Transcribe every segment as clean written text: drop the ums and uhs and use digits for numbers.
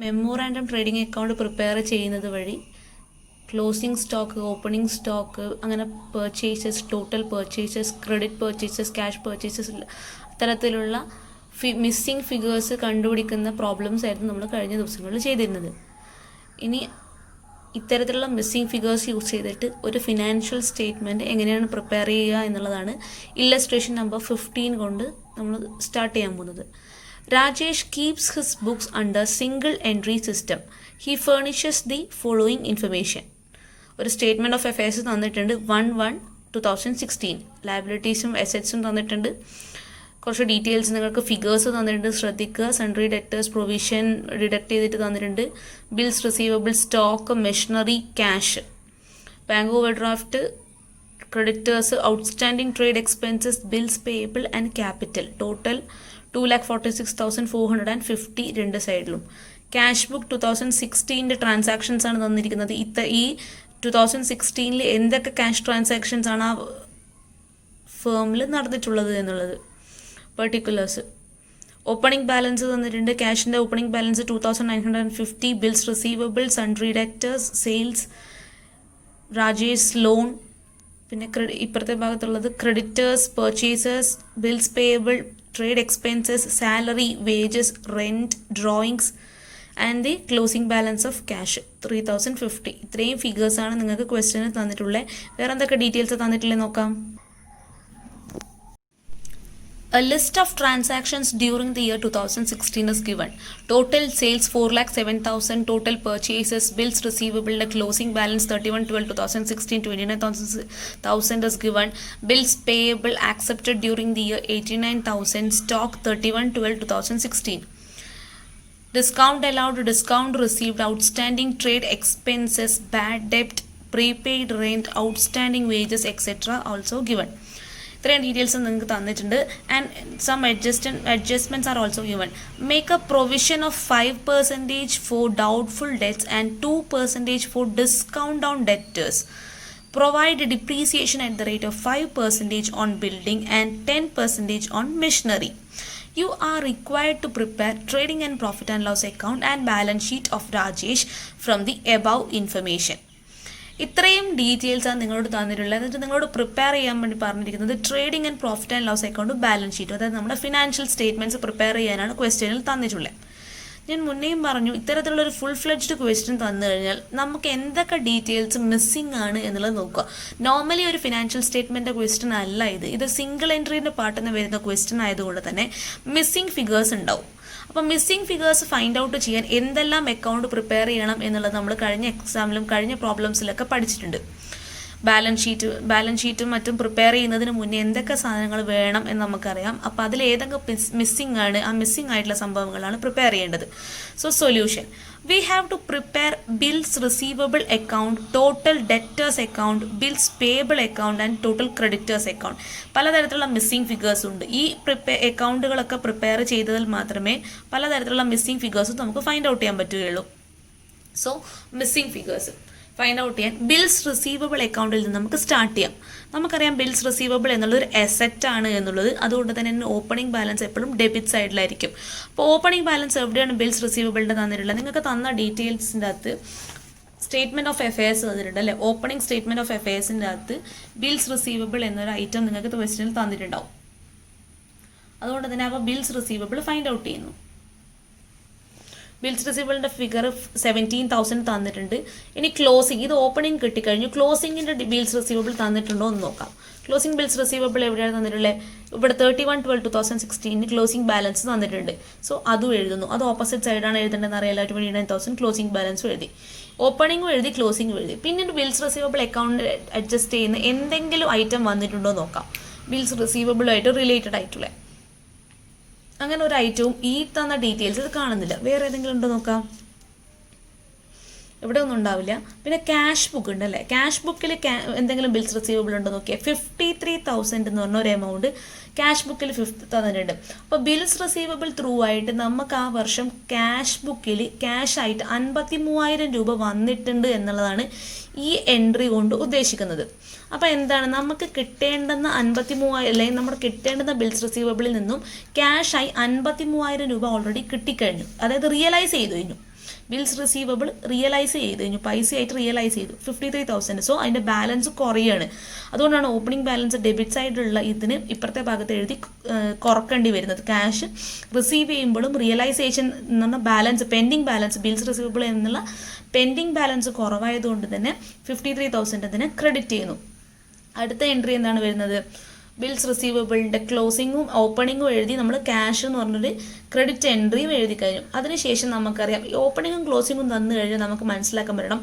Memorandum trading account prepare ചെയ്യുന്നത് വഴി closing stock, opening stock, അങ്ങനെ purchases, total purchases, credit purchases, cash purchases, അത്തരത്തിലുള്ള missing figures കണ്ടുപിടിക്കുന്ന problems ആയിരുന്നു നമ്മൾ കഴിഞ്ഞ ദിവസങ്ങളിൽ ചെയ്തിരുന്നത്. ഇനി ഇത്തരത്തിലുള്ള മിസ്സിംഗ് ഫിഗേഴ്സ് യൂസ് ചെയ്തിട്ട് ഒരു ഫിനാൻഷ്യൽ സ്റ്റേറ്റ്മെൻറ്റ് എങ്ങനെയാണ് പ്രിപ്പയർ ചെയ്യുക എന്നുള്ളതാണ് ഇല്ലസ്ട്രേഷൻ നമ്പർ 15 കൊണ്ട് നമ്മൾ സ്റ്റാർട്ട് ചെയ്യാൻ പോകുന്നത്. Rajesh keeps his books under single entry system. He furnishes the following information. ഒരു സ്റ്റേറ്റ്മെൻറ്റ് ഓഫ് അഫയേഴ്സ് തന്നിട്ടുണ്ട് 1/1/2016. ലയബിലിറ്റീസും അസറ്റ്സും തന്നിട്ടുണ്ട്. കുറച്ച് ഡീറ്റെയിൽസ് നിങ്ങൾക്ക് ഫിഗേഴ്സ് തന്നിട്ടുണ്ട്, ശ്രദ്ധിക്കുക. സൺട്രി ഡെറ്റേഴ്സ്, പ്രൊവിഷൻ ഡിഡക്ട് ചെയ്തിട്ട് തന്നിട്ടുണ്ട്. Bills receivable, stock, machinery, cash, bank over draft, creditors, outstanding trade expenses, bills payable and capital. Total 2,46,450 രണ്ട് സൈഡിലും. ക്യാഷ് ബുക്ക് 2016 ട്രാൻസാക്ഷൻസ് ആണ് തന്നിരിക്കുന്നത്. ഈ 2016 എന്തൊക്കെ ക്യാഷ് ട്രാൻസാക്ഷൻസ് ആണ് ആ ഫേമിൽ നടന്നിട്ടുള്ളത് എന്നുള്ളത് പെർട്ടിക്കുലേഴ്സ്. ഓപ്പണിംഗ് ബാലൻസ് തന്നിട്ടുണ്ട്. ക്യാഷിൻ്റെ opening balance 2,950. Bills receivable, sundry debtors, sales, Rajesh loan. പിന്നെ ഇപ്പുറത്തെ ഭാഗത്തുള്ളത് creditors, purchasers, bills payable, trade expenses, salary, wages, rent, drawings and the closing balance of cash 3,050. ഇത്രയും ഫിഗേഴ്സ് ആണ് നിങ്ങൾക്ക് ക്വസ്റ്റ്യന് തന്നിട്ടുള്ളത്. വേറെ എന്തൊക്കെ ഡീറ്റെയിൽസ് തന്നിട്ടുള്ളത് നോക്കാം. A list of transactions during the year 2016 is given. Total sales 4,07,000, total purchases, bills receivable, the closing balance 31/12/2016 29,000 is given. Bills payable accepted during the year 89,000, stock 31/12/2016. Discount allowed, discount received, outstanding trade expenses, bad debt, prepaid rent, outstanding wages, etc. also given. ഇത്രയും details നിങ്ങൾക്ക് തന്നിട്ടുണ്ട്. And some adjustments are also given. Make a provision of 5% for doubtful debts and 2% for discount on debtors. Provide depreciation at the rate of 5% on building and 10% on machinery. You are required to prepare trading and profit and loss account and balance sheet of Rajesh from the above information. ഇത്രയും ഡീറ്റെയിൽസാണ് നിങ്ങളോട് തന്നിട്ടുള്ളത്. എന്നിട്ട് നിങ്ങളോട് prepare ചെയ്യാൻ വേണ്ടി പറഞ്ഞിരിക്കുന്നത് trading and profit and loss അക്കൗണ്ടും balance ഷീറ്റും, അതായത് നമ്മുടെ ഫിനാൻഷ്യൽ സ്റ്റേറ്റ്മെൻറ്റ്സ് പ്രിപ്പയർ ചെയ്യാനാണ് ക്വസ്റ്റ്യനിൽ തന്നിട്ടുള്ളത്. ഞാൻ മുന്നേയും പറഞ്ഞു, ഇത്തരത്തിലുള്ളൊരു ഫുൾ ഫ്ലെഡ്ജ്ഡ് ക്വസ്റ്റ്യൻ തന്നു കഴിഞ്ഞാൽ നമുക്ക് എന്തൊക്കെ ഡീറ്റെയിൽസ് മിസ്സിംഗ് ആണ് എന്നുള്ളത് നോക്കുക. നോർമലി ഒരു ഫിനാൻഷ്യൽ സ്റ്റേറ്റ്മെൻറ്റ് ക്വസ്റ്റ്യൻ അല്ല ഇത് സിംഗിൾ എൻട്രീൻ്റെ പാർട്ടിൽ വരുന്ന ക്വസ്റ്റ്യൻ ആയതുകൊണ്ട് തന്നെ മിസ്സിംഗ് ഫിഗേഴ്സ് ഉണ്ടാവും. അപ്പോൾ മിസ്സിംഗ് ഫിഗേഴ്സ് ഫൈൻഡ് ഔട്ട് ചെയ്യാൻ എന്തെല്ലാം അക്കൗണ്ട് പ്രിപ്പയർ ചെയ്യണം എന്നുള്ളത് നമ്മൾ കഴിഞ്ഞ എക്സാമിലും കഴിഞ്ഞ പ്രോബ്ലംസിലൊക്കെ പഠിച്ചിട്ടുണ്ട്. ബാലൻസ് ഷീറ്റും മറ്റും പ്രിപ്പയർ ചെയ്യുന്നതിന് മുന്നേ എന്തൊക്കെ സാധനങ്ങൾ വേണം എന്ന് നമുക്കറിയാം. അപ്പോൾ അതിൽ ഏതൊക്കെ മിസ്സിംഗ് ആണ്, ആ മിസ്സിംഗ് ആയിട്ടുള്ള സംഭവങ്ങളാണ് പ്രിപ്പയർ ചെയ്യേണ്ടത്. So solution: we have to prepare bills receivable account, total debtors account, bills payable account and total creditors account. പലതരത്തിലുള്ള മിസ്സിംഗ് ഫിഗേഴ്സ് ഉണ്ട്. ഈ അക്കൗണ്ടുകളൊക്കെ പ്രിപ്പയർ ചെയ്തതിൽ മാത്രമേ പലതരത്തിലുള്ള മിസ്സിംഗ് ഫിഗേഴ്സ് നമുക്ക് ഫൈൻഡ് ഔട്ട് ചെയ്യാൻ പറ്റുകയുള്ളൂ. So missing figures find out ചെയ്യാൻ ബിൽസ് റിസീവബിൾ അക്കൗണ്ടിൽ നിന്ന് നമുക്ക് സ്റ്റാർട്ട് ചെയ്യാം. നമുക്കറിയാം ബിൽസ് റിസീവബിൾ എന്നുള്ളൊരു അസറ്റ് ആണ് എന്നുള്ളത്. അതുകൊണ്ട് തന്നെ ഓപ്പണിംഗ് ബാലൻസ് എപ്പോഴും ഡെബിറ്റ് സൈഡിലായിരിക്കും. അപ്പോൾ ഓപ്പണിംഗ് ബാലൻസ് എവിടെയാണ് ബിൽസ് റിസീവബിളിൻ്റെ തന്നിട്ടുള്ളത്? നിങ്ങൾക്ക് തന്ന ഡീറ്റെയിൽസിൻ്റെ അകത്ത് സ്റ്റേറ്റ്മെൻറ്റ് ഓഫ് അഫയേഴ്സ് തന്നിട്ടുണ്ട് അല്ലേ? ഓപ്പണിംഗ് സ്റ്റേറ്റ്മെൻറ്റ് ഓഫ് അഫയേഴ്സിൻ്റെ അകത്ത് ബിൽസ് റിസീവബിൾ എന്നൊരു ഐറ്റം നിങ്ങൾക്ക് ക്വസ്റ്റ്യനിൽ തന്നിട്ടുണ്ടാവും. അതുകൊണ്ട് തന്നെ അപ്പോൾ ബിൽസ് റിസീവബിൾ ഫൈൻഡ് ഔട്ട് ചെയ്യുന്നു. ബിൽസ് റിസീവബിളിൻ്റെ ഫിഗർ 17,000 തന്നിട്ടുണ്ട്. ഇനി ക്ലോസിംഗ്, ഇത് ഓപ്പണിംഗ് കിട്ടിക്കഴിഞ്ഞു. ക്ലോസിങ്ങിൻ്റെ ബിൽസ് റിസീവബിൾ തന്നിട്ടുണ്ടോ എന്ന് നോക്കാം. ക്ലോസിംഗ് ബിൽസ് റിസീവബിൾ എവിടെയാണ് തന്നിട്ടുള്ളത്? ഇവിടെ 31/12/2016 ക്ലോസിംഗ് ബാലൻസ് തന്നിട്ടുണ്ട്. സോ അതും എഴുതുന്നു. അത് ഓപ്പോസിറ്റ് സൈഡാണ് എഴുതേണ്ടതെന്ന് അറിയാലോ. 29,000 ക്ലോസിംഗ് ബാലൻസും എഴുതി, ഓപ്പണിംഗും എഴുതി, ക്ലോസിംഗും എഴുതി. പിന്നീട് ബിൽസ് റിസീവബിൾ അക്കൗണ്ട് അഡ്ജസ്റ്റ് ചെയ്യുന്ന എന്തെങ്കിലും ഐറ്റം വന്നിട്ടുണ്ടോ നോക്കാം. ബിൽസ് റിസീവബിളുമായിട്ട് റിലേറ്റഡ് ആയിട്ടുള്ള അങ്ങനെ ഒരു ഐറ്റവും ഈ തന്ന ഡീറ്റെയിൽസ് ഇത് കാണുന്നില്ല. വേറെ ഏതെങ്കിലും ഉണ്ടോ നോക്കാം. ഇവിടെ ഒന്നും ഉണ്ടാവില്ല. പിന്നെ ക്യാഷ് ബുക്ക് ഉണ്ടല്ലേ, ക്യാഷ് ബുക്കിൽ എന്തെങ്കിലും ബിൽസ് റിസീവബിൾ ഉണ്ടോ നോക്കിയാൽ 53,000 എന്ന് പറഞ്ഞ ഒരു എമൗണ്ട് ക്യാഷ് ബുക്കിൽ തന്നിട്ടുണ്ട്. അപ്പോൾ ബിൽസ് റിസീവബിൾ ത്രൂ ആയിട്ട് നമുക്ക് ആ വർഷം ക്യാഷ് ബുക്കിൽ ക്യാഷായിട്ട് 53,000 രൂപ വന്നിട്ടുണ്ട് എന്നുള്ളതാണ് ഈ എൻട്രി കൊണ്ട് ഉദ്ദേശിക്കുന്നത്. അപ്പോൾ എന്താണ് നമുക്ക് കിട്ടേണ്ടുന്ന 53,000 അല്ലെങ്കിൽ നമ്മൾ കിട്ടേണ്ടുന്ന ബിൽസ് റിസീവബിളിൽ നിന്നും ക്യാഷായി 53,000 രൂപ ഓൾറെഡി കിട്ടിക്കഴിഞ്ഞു, അതായത് റിയലൈസ് ചെയ്തു കഴിഞ്ഞു. ബിൽസ് റിസീവബിൾ റിയലൈസ് ചെയ്ത് കഴിഞ്ഞു, പൈസയായിട്ട് റിയലൈസ് ചെയ്തു 53,000. സോ അതിൻ്റെ ബാലൻസ് കുറയാണ്. അതുകൊണ്ടാണ് ഓപ്പണിംഗ് ബാലൻസ് ഡെബിറ്റ് സൈഡിലുള്ള ഇതിന് ഇപ്പുറത്തെ ഭാഗത്ത് എഴുതി കുറക്കേണ്ടി വരുന്നത്. ക്യാഷ് റിസീവ് ചെയ്യുമ്പോഴും റിയലൈസേഷൻ എന്ന് പറഞ്ഞാൽ balance, pending balance, bills receivable എന്നുള്ള പെൻഡിങ് ബാലൻസ് കുറവായതുകൊണ്ട് തന്നെ 53,000 ഇതിന് ക്രെഡിറ്റ് ചെയ്യുന്നു. അടുത്ത എൻട്രി എന്താണ് വരുന്നത്? ബിൽസ് റിസീവബിളിൻ്റെ ക്ലോസിങ്ങും ഓപ്പണിങ്ങും എഴുതി നമ്മൾ ക്യാഷ് എന്ന് പറഞ്ഞൊരു ക്രെഡിറ്റ് എൻട്രിയും എഴുതി കഴിഞ്ഞു. അതിനുശേഷം നമുക്കറിയാം ഈ ഓപ്പണിങ്ങും ക്ലോസിങ്ങും തന്നു കഴിഞ്ഞാൽ നമുക്ക് മനസ്സിലാക്കാൻ പറ്റണം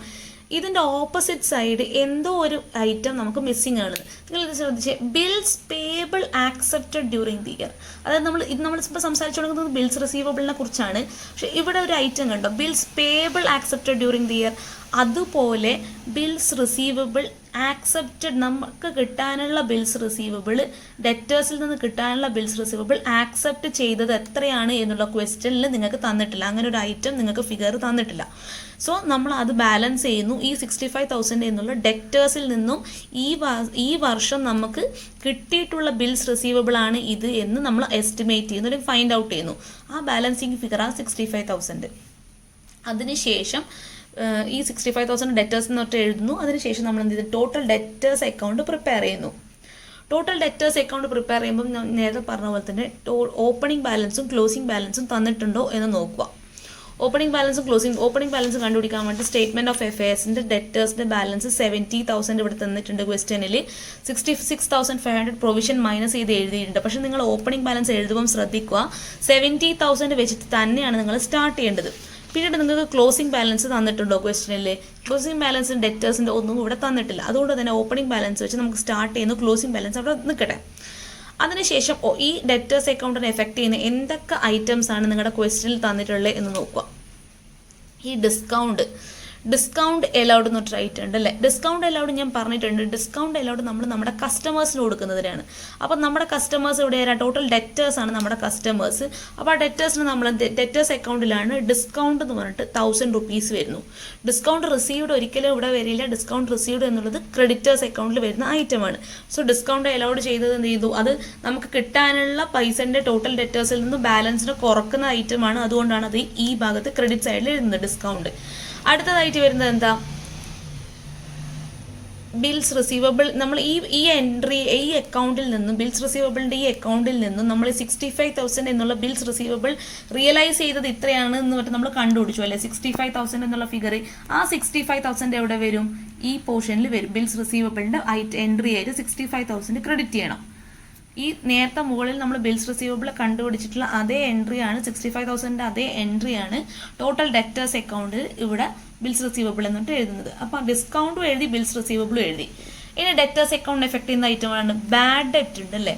ഇതിൻ്റെ ഓപ്പോസിറ്റ് സൈഡ് എന്തോ ഒരു ഐറ്റം നമുക്ക് മിസ്സിംഗ് ആണ്. നിങ്ങൾ ഇത് ശ്രദ്ധിച്ച്, bills payable accepted during the year. അതായത് നമ്മളിപ്പോൾ സംസാരിച്ചു കൊടുക്കുന്നത് ബിൽസ് റിസീവബിളിനെ കുറിച്ചാണ്. പക്ഷേ ഇവിടെ ഒരു ഐറ്റം കണ്ടോ, bills payable accepted during the year. അതുപോലെ ബിൽസ് റിസീവബിൾ ആക്സെപ്റ്റഡ്, നമുക്ക് കിട്ടാനുള്ള ബിൽസ് റിസീവബിൾ, ഡെറ്റേഴ്സിൽ നിന്ന് കിട്ടാനുള്ള ബിൽസ് റിസീവബിൾ ആക്സെപ്റ്റ് ചെയ്തത് എത്രയാണ് എന്നുള്ള ക്വസ്റ്റ്യനിൽ നിങ്ങൾക്ക് തന്നിട്ടില്ല. അങ്ങനെ ഒരു ഐറ്റം നിങ്ങൾക്ക് ഫിഗർ തന്നിട്ടില്ല. സോ നമ്മൾ അത് ബാലൻസ് ചെയ്യുന്നു. ഈ 65,000 എന്നുള്ള ഡെറ്റേഴ്സിൽ നിന്നും ഈ വർഷം നമുക്ക് കിട്ടിയിട്ടുള്ള ബിൽസ് റിസീവബിൾ ആണ് ഇത് എന്ന് നമ്മൾ എസ്റ്റിമേറ്റ് ചെയ്യുന്നു, അല്ലെങ്കിൽ ഫൈൻഡ് ഔട്ട് ചെയ്യുന്നു. ആ ബാലൻസിങ് ഫിഗറാണ് 65,000. അതിനുശേഷം ഈ 65,000 ഡെറ്റേഴ്സ് എന്നിട്ട് എഴുതുന്നു. അതിനുശേഷം നമ്മൾ എന്ത് ചെയ്തു, ടോട്ടൽ ഡെറ്റേഴ്സ് അക്കൗണ്ട് പ്രിപ്പയർ ചെയ്യുന്നു. ടോട്ടൽ ഡെറ്റേഴ്സ് അക്കൗണ്ട് പ്രിപ്പയർ ചെയ്യുമ്പോൾ ഞാൻ നേരത്തെ പറഞ്ഞ പോലെ തന്നെ ഓപ്പണിംഗ് ബാലൻസും ക്ലോസിംഗ് ബാലൻസും തന്നിട്ടുണ്ടോ എന്ന് നോക്കുക. ഓപ്പണിംഗ് ബാലൻസ് കണ്ടുപിടിക്കാൻ വേണ്ടി സ്റ്റേറ്റ്മെന്റ് ഓഫ് അഫയേഴ്സിന്റെ ഡെറ്റേഴ്സിന്റെ ബാലൻസ് 70,000 ഇവിടെ തന്നിട്ടുണ്ട്. ക്വസ്റ്റ്യനിൽ 66,500 പ്രൊവിഷൻ മൈനസ് ചെയ്ത് എഴുതിയിട്ടുണ്ട്. പക്ഷെ നിങ്ങൾ ഓപ്പണിംഗ് ബാലൻസ് എഴുതുമ്പോൾ ശ്രദ്ധിക്കുക, 70,000 വെച്ചിട്ട് തന്നെയാണ് നിങ്ങൾ സ്റ്റാർട്ട് ചെയ്യേണ്ടത്. പിന്നീട് നിങ്ങൾക്ക് ക്ലോസിംഗ് ബാലൻസ് തന്നിട്ടുണ്ടോ ക്വസ്റ്റ്യനിൽ? ക്ലോസിംഗ് ബാലൻസിൻ്റെ ഡെറ്റേഴ്സിൻ്റെ ഒന്നും ഇവിടെ തന്നിട്ടില്ല. അതുകൊണ്ട് തന്നെ ഓപ്പണിംഗ് ബാലൻസ് വെച്ച് നമുക്ക് സ്റ്റാർട്ട് ചെയ്യുന്നു, ക്ലോസിംഗ് ബാലൻസ് അവിടെ നിൽക്കട്ടെ. അതിനുശേഷം ഈ ഡെറ്റേഴ്സ് അക്കൗണ്ടിനെ എഫക്റ്റ് ചെയ്യുന്ന എന്തൊക്കെ ഐറ്റംസ് ആണ് നിങ്ങളുടെ ക്വസ്റ്റ്യനിൽ തന്നിട്ടുള്ളത് എന്ന് നോക്കുക. ഈ ഡിസ്കൗണ്ട് എലൗഡ് എന്ന് പറഞ്ഞിട്ട് ഐറ്റം ഉണ്ട് അല്ലേ? ഡിസ്കൗണ്ട് എലൗഡ് ഞാൻ പറഞ്ഞിട്ടുണ്ട്. ഡിസ്കൗണ്ട് എലൗഡ് നമ്മൾ നമ്മുടെ കസ്റ്റമേഴ്സിന് കൊടുക്കുന്നതിനാണ്. അപ്പം നമ്മുടെ കസ്റ്റമേഴ്സ് ഇവിടെ ടോട്ടൽ ഡെറ്റേഴ്സ് ആണ് നമ്മുടെ കസ്റ്റമേഴ്സ്. അപ്പോൾ ആ ഡെറ്റേഴ്സിന് നമ്മൾ ഡെറ്റേഴ്സ് അക്കൗണ്ടിലാണ് ഡിസ്കൗണ്ട് എന്ന് പറഞ്ഞിട്ട് 1,000 rupees വരുന്നു. ഡിസ്കൗണ്ട് റിസീവ്ഡ് ഒരിക്കലും ഇവിടെ വരില്ല. ഡിസ്കൗണ്ട് റിസീവ്ഡ് എന്നുള്ളത് ക്രെഡിറ്റേഴ്സ് അക്കൗണ്ടിൽ വരുന്ന ഐറ്റമാണ്. സോ ഡിസ്കൗണ്ട് എലൗഡ് ചെയ്തത് എന്ത് ചെയ്തു, അത് നമുക്ക് കിട്ടാനുള്ള പൈസൻ്റെ ടോട്ടൽ ഡെറ്റേഴ്സിൽ നിന്ന് ബാലൻസിന് കുറക്കുന്ന ഐറ്റമാണ്. അതുകൊണ്ടാണ് അത് ഈ ഭാഗത്ത് ക്രെഡിറ്റ് സൈഡിൽ എഴുതുന്നത് ഡിസ്കൗണ്ട്. അടുത്തതായിട്ട് വരുന്നത് എന്താ, ബിൽസ് റിസീവബിൾ. നമ്മൾ ഈ എൻട്രി ഈ അക്കൗണ്ടിൽ നിന്നും ബിൽസ് റിസീവബിളിൻ്റെ ഈ അക്കൗണ്ടിൽ നിന്നും നമ്മൾ 65,000 എന്നുള്ള ബിൽസ് റിസീവബിൾ റിയലൈസ് ചെയ്തത് ഇത്രയാണ് എന്ന് പറഞ്ഞിട്ട് നമ്മൾ കണ്ടുപിടിച്ചു അല്ലേ? 65,000 എന്നുള്ള ഫിഗർ, ആ 65,000 എവിടെ വരും? ഈ പോർഷനിൽ വരും. ബിൽസ് റിസീവബിളിൻ്റെ എൻട്രി ആയിട്ട് 65,000 ക്രെഡിറ്റ് ചെയ്യണം. ഈ നേരത്തെ മുകളിൽ നമ്മൾ ബിൽസ് റിസീവബിൾ കണ്ടുപിടിച്ചിട്ടുള്ള അതേ എൻട്രിയാണ്, 65,000 അതേ എൻട്രിയാണ് ടോട്ടൽ ഡെറ്റേഴ്സ് അക്കൗണ്ടിൽ ഇവിടെ ബിൽസ് റിസീവബിൾ എന്നിട്ട് എഴുതുന്നത്. അപ്പോൾ ഡിസ്കൗണ്ടും എഴുതി, ബിൽസ് റിസീവബിളും എഴുതി. ഇനി ഡെറ്റേഴ്സ് അക്കൗണ്ട് എഫക്ട് ചെയ്യുന്ന ഐറ്റമാണ് ബാഡ് ഡെപ്റ്റ് ഉണ്ട് അല്ലേ?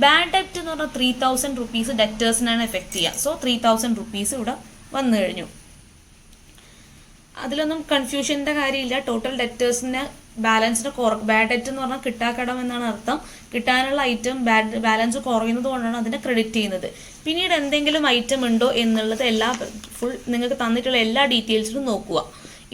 ബാഡ് ഡെപ്റ്റ് എന്ന് പറഞ്ഞാൽ 3,000 rupees ഡെറ്റേഴ്സിനാണ് എഫക്ട് ചെയ്യുക. സോ 3,000 rupees ഇവിടെ വന്നു കഴിഞ്ഞു. അതിലൊന്നും കൺഫ്യൂഷൻ്റെ കാര്യമില്ല. ടോട്ടൽ ഡെറ്റേഴ്സിൻ്റെ ബാലൻസിന് ബാഡ് ഡെറ്റ് എന്ന് പറഞ്ഞാൽ കിട്ടാക്കടം എന്നാണ് അർത്ഥം. കിട്ടാനുള്ള ഐറ്റം ബാലൻസ് കുറയുന്നത് കൊണ്ടാണ് അതിനെ ക്രെഡിറ്റ് ചെയ്യുന്നത്. പിന്നീട് എന്തെങ്കിലും ഐറ്റം ഉണ്ടോ എന്നുള്ളത് ഫുൾ നിങ്ങൾക്ക് തന്നിട്ടുള്ള എല്ലാ ഡീറ്റെയിൽസിലും നോക്കുക.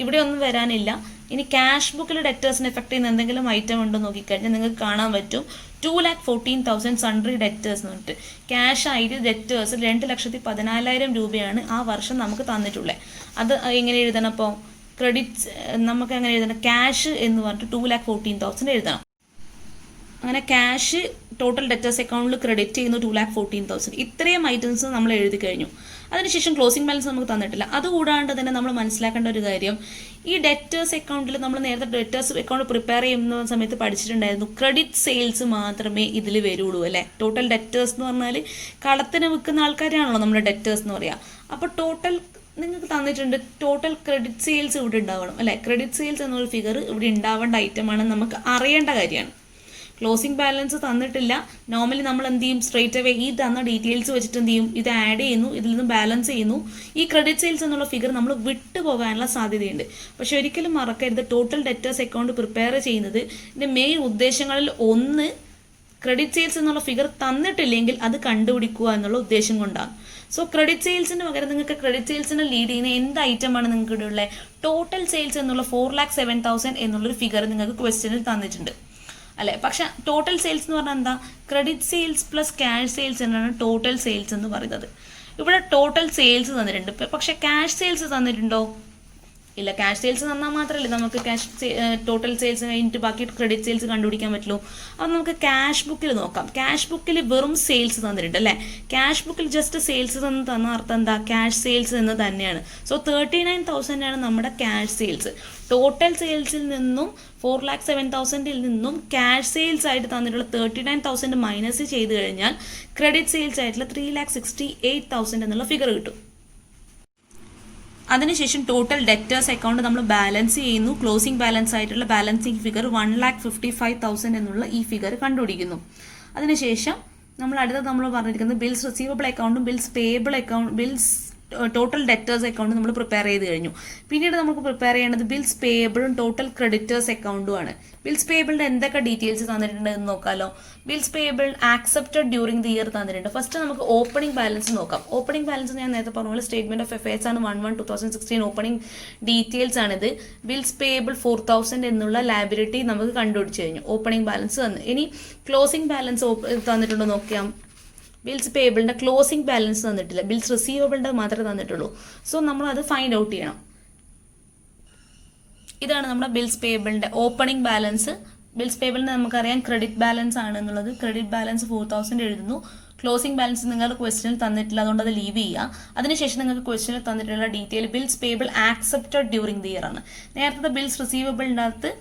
ഇവിടെ ഒന്നും വരാനില്ല. ഇനി ക്യാഷ് ബുക്കിൽ ഡെറ്റേഴ്സിന് എഫക്ട് ചെയ്യുന്ന എന്തെങ്കിലും ഐറ്റം ഉണ്ടോ നോക്കിക്കഴിഞ്ഞാൽ നിങ്ങൾക്ക് കാണാൻ പറ്റും 2,14,000 സൺട്രി ഡെറ്റേഴ്സ് എന്ന് പറഞ്ഞിട്ട്. ക്യാഷ് ആയിട്ട് ഡെറ്റേഴ്സ് 2,14,000 രൂപയാണ് ആ വർഷം നമുക്ക് തന്നിട്ടുള്ളത്. അത് എങ്ങനെ എഴുതണം? അപ്പോൾ ക്രെഡിറ്റ്സ് നമുക്ക് എങ്ങനെ എഴുതണം? ക്യാഷ് എന്ന് പറഞ്ഞിട്ട് 2,14,000 എഴുതണം. അങ്ങനെ ക്യാഷ് ടോട്ടൽ ഡെറ്റേഴ്സ് അക്കൗണ്ടിൽ ക്രെഡിറ്റ് ചെയ്യുന്നു 2,14,000. ഇത്രയും ഐറ്റംസ് നമ്മൾ എഴുതി കഴിഞ്ഞു. അതിനുശേഷം ക്ലോസിംഗ് ബാലൻസ് നമുക്ക് തന്നിട്ടില്ല. അതുകൂടാണ്ട് തന്നെ നമ്മൾ മനസ്സിലാക്കേണ്ട ഒരു കാര്യം, ഈ ഡെറ്റേഴ്സ് അക്കൗണ്ടിൽ നമ്മൾ നേരത്തെ ഡെറ്റേഴ്സ് അക്കൗണ്ട് പ്രിപ്പയർ ചെയ്യുന്ന സമയത്ത് പഠിച്ചിട്ടുണ്ടായിരുന്നു, ക്രെഡിറ്റ് സെയിൽസ് മാത്രമേ ഇതിൽ വരുള്ളൂ അല്ലേ? ടോട്ടൽ ഡെറ്റേഴ്സ് എന്ന് പറഞ്ഞാൽ കളത്തിന് വിൽക്കുന്ന ആൾക്കാരാണല്ലോ നമ്മൾ ഡെറ്റേഴ്സ് എന്ന് പറയുക. അപ്പോൾ ടോട്ടൽ നിങ്ങൾക്ക് തന്നിട്ടുണ്ട് ടോട്ടൽ ക്രെഡിറ്റ് സെയിൽസ് ഇവിടെ ഉണ്ടാവണം അല്ലേ? ക്രെഡിറ്റ് സെയിൽസ് എന്നുള്ള ഫിഗർ ഇവിടെ ഉണ്ടാവേണ്ട ഐറ്റമാണ്, നമുക്ക് അറിയേണ്ട കാര്യമാണ്. ക്ലോസിംഗ് ബാലൻസ് തന്നിട്ടില്ല. നോർമലി നമ്മൾ എന്ത് ചെയ്യും, സ്ട്രേറ്റ് അവേ ഈ തന്ന ഡീറ്റെയിൽസ് വെച്ചിട്ട് എന്ത് ചെയ്യും, ഇത് ആഡ് ചെയ്യുന്നു, ഇതിൽ നിന്ന് ബാലൻസ് ചെയ്യുന്നു. ഈ ക്രെഡിറ്റ് സെയിൽസ് എന്നുള്ള ഫിഗർ നമ്മൾ വിട്ടു പോകാനുള്ള സാധ്യതയുണ്ട്. പക്ഷെ ഒരിക്കലും മറക്കരുത്, ടോട്ടൽ ഡെറ്റേഴ്സ് അക്കൗണ്ട് പ്രിപ്പയർ ചെയ്യുന്നത് ഇതിൻ്റെ മെയിൻ ഉദ്ദേശങ്ങളിൽ ഒന്ന് ക്രെഡിറ്റ് സെയിൽസ് എന്നുള്ള ഫിഗർ തന്നിട്ടില്ലെങ്കിൽ അത് കണ്ടുപിടിക്കുക എന്നുള്ള ഉദ്ദേശം കൊണ്ടാണ്. സോ ക്രെഡിറ്റ് സെയിൽസിന് പകരം നിങ്ങൾക്ക് ക്രെഡിറ്റ് സെയിൽസിനെ ലീഡ് ചെയ്യുന്ന എന്ത് ഐറ്റമാണ് നിങ്ങൾക്ക് ഇവിടെ ഉള്ളത്? ടോട്ടൽ സെയിൽസ് എന്നുള്ള 4,07,000 എന്നുള്ളൊരു ഫിഗർ നിങ്ങൾക്ക് ക്വസ്റ്റ്യനിൽ തന്നിട്ടുണ്ട് അല്ലേ? പക്ഷെ ടോട്ടൽ സെയിൽസ് എന്ന് പറഞ്ഞാൽ എന്താ? Credit sales plus cash sales എന്നാണ് ടോട്ടൽ സെയിൽസ് എന്ന് പറയുന്നത്. ഇവിടെ ടോട്ടൽ സെയിൽസ് തന്നിട്ടുണ്ട്, പക്ഷേ ക്യാഷ് സെയിൽസ് തന്നിട്ടുണ്ടോ? ഇല്ല. ക്യാഷ് സെയിൽസ് തന്നാൽ മാത്രമല്ലേ നമുക്ക് ടോട്ടൽ സെയിൽസ് കഴിഞ്ഞിട്ട് ബാക്കി ക്രെഡിറ്റ് സെയിൽസ് കണ്ടുപിടിക്കാൻ പറ്റുള്ളൂ. അപ്പം നമുക്ക് ക്യാഷ് ബുക്കിൽ നോക്കാം. ക്യാഷ് ബുക്കിൽ വെറും സെയിൽസ് തന്നിട്ടുണ്ട് അല്ലേ. ക്യാഷ് ബുക്കിൽ ജസ്റ്റ് സെയിൽസ് തന്ന അർത്ഥം എന്താ? ക്യാഷ് സെയിൽസ് എന്ന് തന്നെയാണ്. സോ 39,000 ആണ് നമ്മുടെ ക്യാഷ് സെയിൽസ്. ടോട്ടൽ സെയിൽസിൽ നിന്നും 4,07,000 നിന്നും ക്യാഷ് സെയിൽസ് ആയിട്ട് തന്നിട്ടുള്ള 39,000 മൈനസ് ചെയ്ത് കഴിഞ്ഞാൽ ക്രെഡിറ്റ് സെയിൽസ് ആയിട്ടുള്ള 3,68,000 എന്നുള്ള ഫിഗർ കിട്ടും. അതിനുശേഷം ടോട്ടൽ ഡെറ്റേഴ്സ് അക്കൗണ്ട് നമ്മൾ ബാലൻസ് ചെയ്യുന്നു. ക്ലോസിംഗ് ബാലൻസ് ആയിട്ടുള്ള ബാലൻസിങ് ഫിഗർ 1,55,000 എന്നുള്ള ഈ ഫിഗർ കണ്ടുപിടിക്കുന്നു. അതിനുശേഷം അടുത്തത് നമ്മൾ പറഞ്ഞിരിക്കുന്നത് ബിൽസ് റിസീവബിൾ അക്കൗണ്ടും bills payable account total debtors account നമ്മൾ പ്രിപ്പയർ ചെയ്ത് കഴിഞ്ഞു. പിന്നീട് നമുക്ക് പ്രിപ്പയർ ചെയ്യേണ്ടത് ബിൽസ് പേയബിളും ടോട്ടൽ ക്രെഡിറ്റേഴ്സ് അക്കൗണ്ടുമാണ്. ബിൽസ് പേയബിളിന്റെ എന്തൊക്കെ ഡീറ്റെയിൽസ് തന്നിട്ടുണ്ട് എന്ന് നോക്കാമല്ലോ. Bills payable accepted during the year തന്നിട്ടുണ്ട്. ഫസ്റ്റ് നമുക്ക് ഓപ്പണിംഗ് ബാലൻസ് നോക്കാം. ഓപ്പണിംഗ് ബാലൻസ് ഞാൻ നേരത്തെ പറഞ്ഞ പോലെ സ്റ്റേറ്റ്മെന്റ് ഓഫ് അഫയേഴ്സ് ആണ് 1/1/2016 ഓപ്പണിംഗ് ഡീറ്റെയിൽസ് ആണിത്. ബിൽസ് പേയബിൾ 4,000 എന്നുള്ള ലയബിലിറ്റി നമുക്ക് കണ്ടുപിടിച്ച് കഴിഞ്ഞു. ഓപ്പണിംഗ് ബാലൻസ് തന്നു. ഇനി ക്ലോസിംഗ് ബാലൻസ് തന്നിട്ടുണ്ടോ നോക്കാം. ബിൽസ് പേയബിളിൻ്റെ ക്ലോസിംഗ് ബാലൻസ് തന്നിട്ടില്ല, ബിൽസ് റിസീവബിളിൻ്റെ മാത്രമേ തന്നിട്ടുള്ളൂ. സോ നമ്മൾ അത് ഫൈൻഡ് ഔട്ട് ചെയ്യണം. ഇതാണ് നമ്മുടെ ബിൽസ് പേയബിളിൻ്റെ ഓപ്പണിംഗ് ബാലൻസ്. ബിൽസ് പേയബിളിന് നമുക്കറിയാം ക്രെഡിറ്റ് ബാലൻസ് ആണ് എന്നുള്ളത്. ക്രെഡിറ്റ് ബാലൻസ് 4,000 എഴുതുന്നു. ക്ലോസിംഗ് ബാലൻസ് നിങ്ങളുടെ ക്വസ്റ്റ്യനിൽ തന്നിട്ടില്ല, അതുകൊണ്ട് അത് ലീവ് ചെയ്യുക. അതിനുശേഷം നിങ്ങൾക്ക് ക്വസ്റ്റ്യനിൽ തന്നിട്ടുള്ള detail bills payable accepted during the year ആണ്. നേരത്തെ ബിൽസ് റിസീവബിളിൻ്റെ അകത്ത്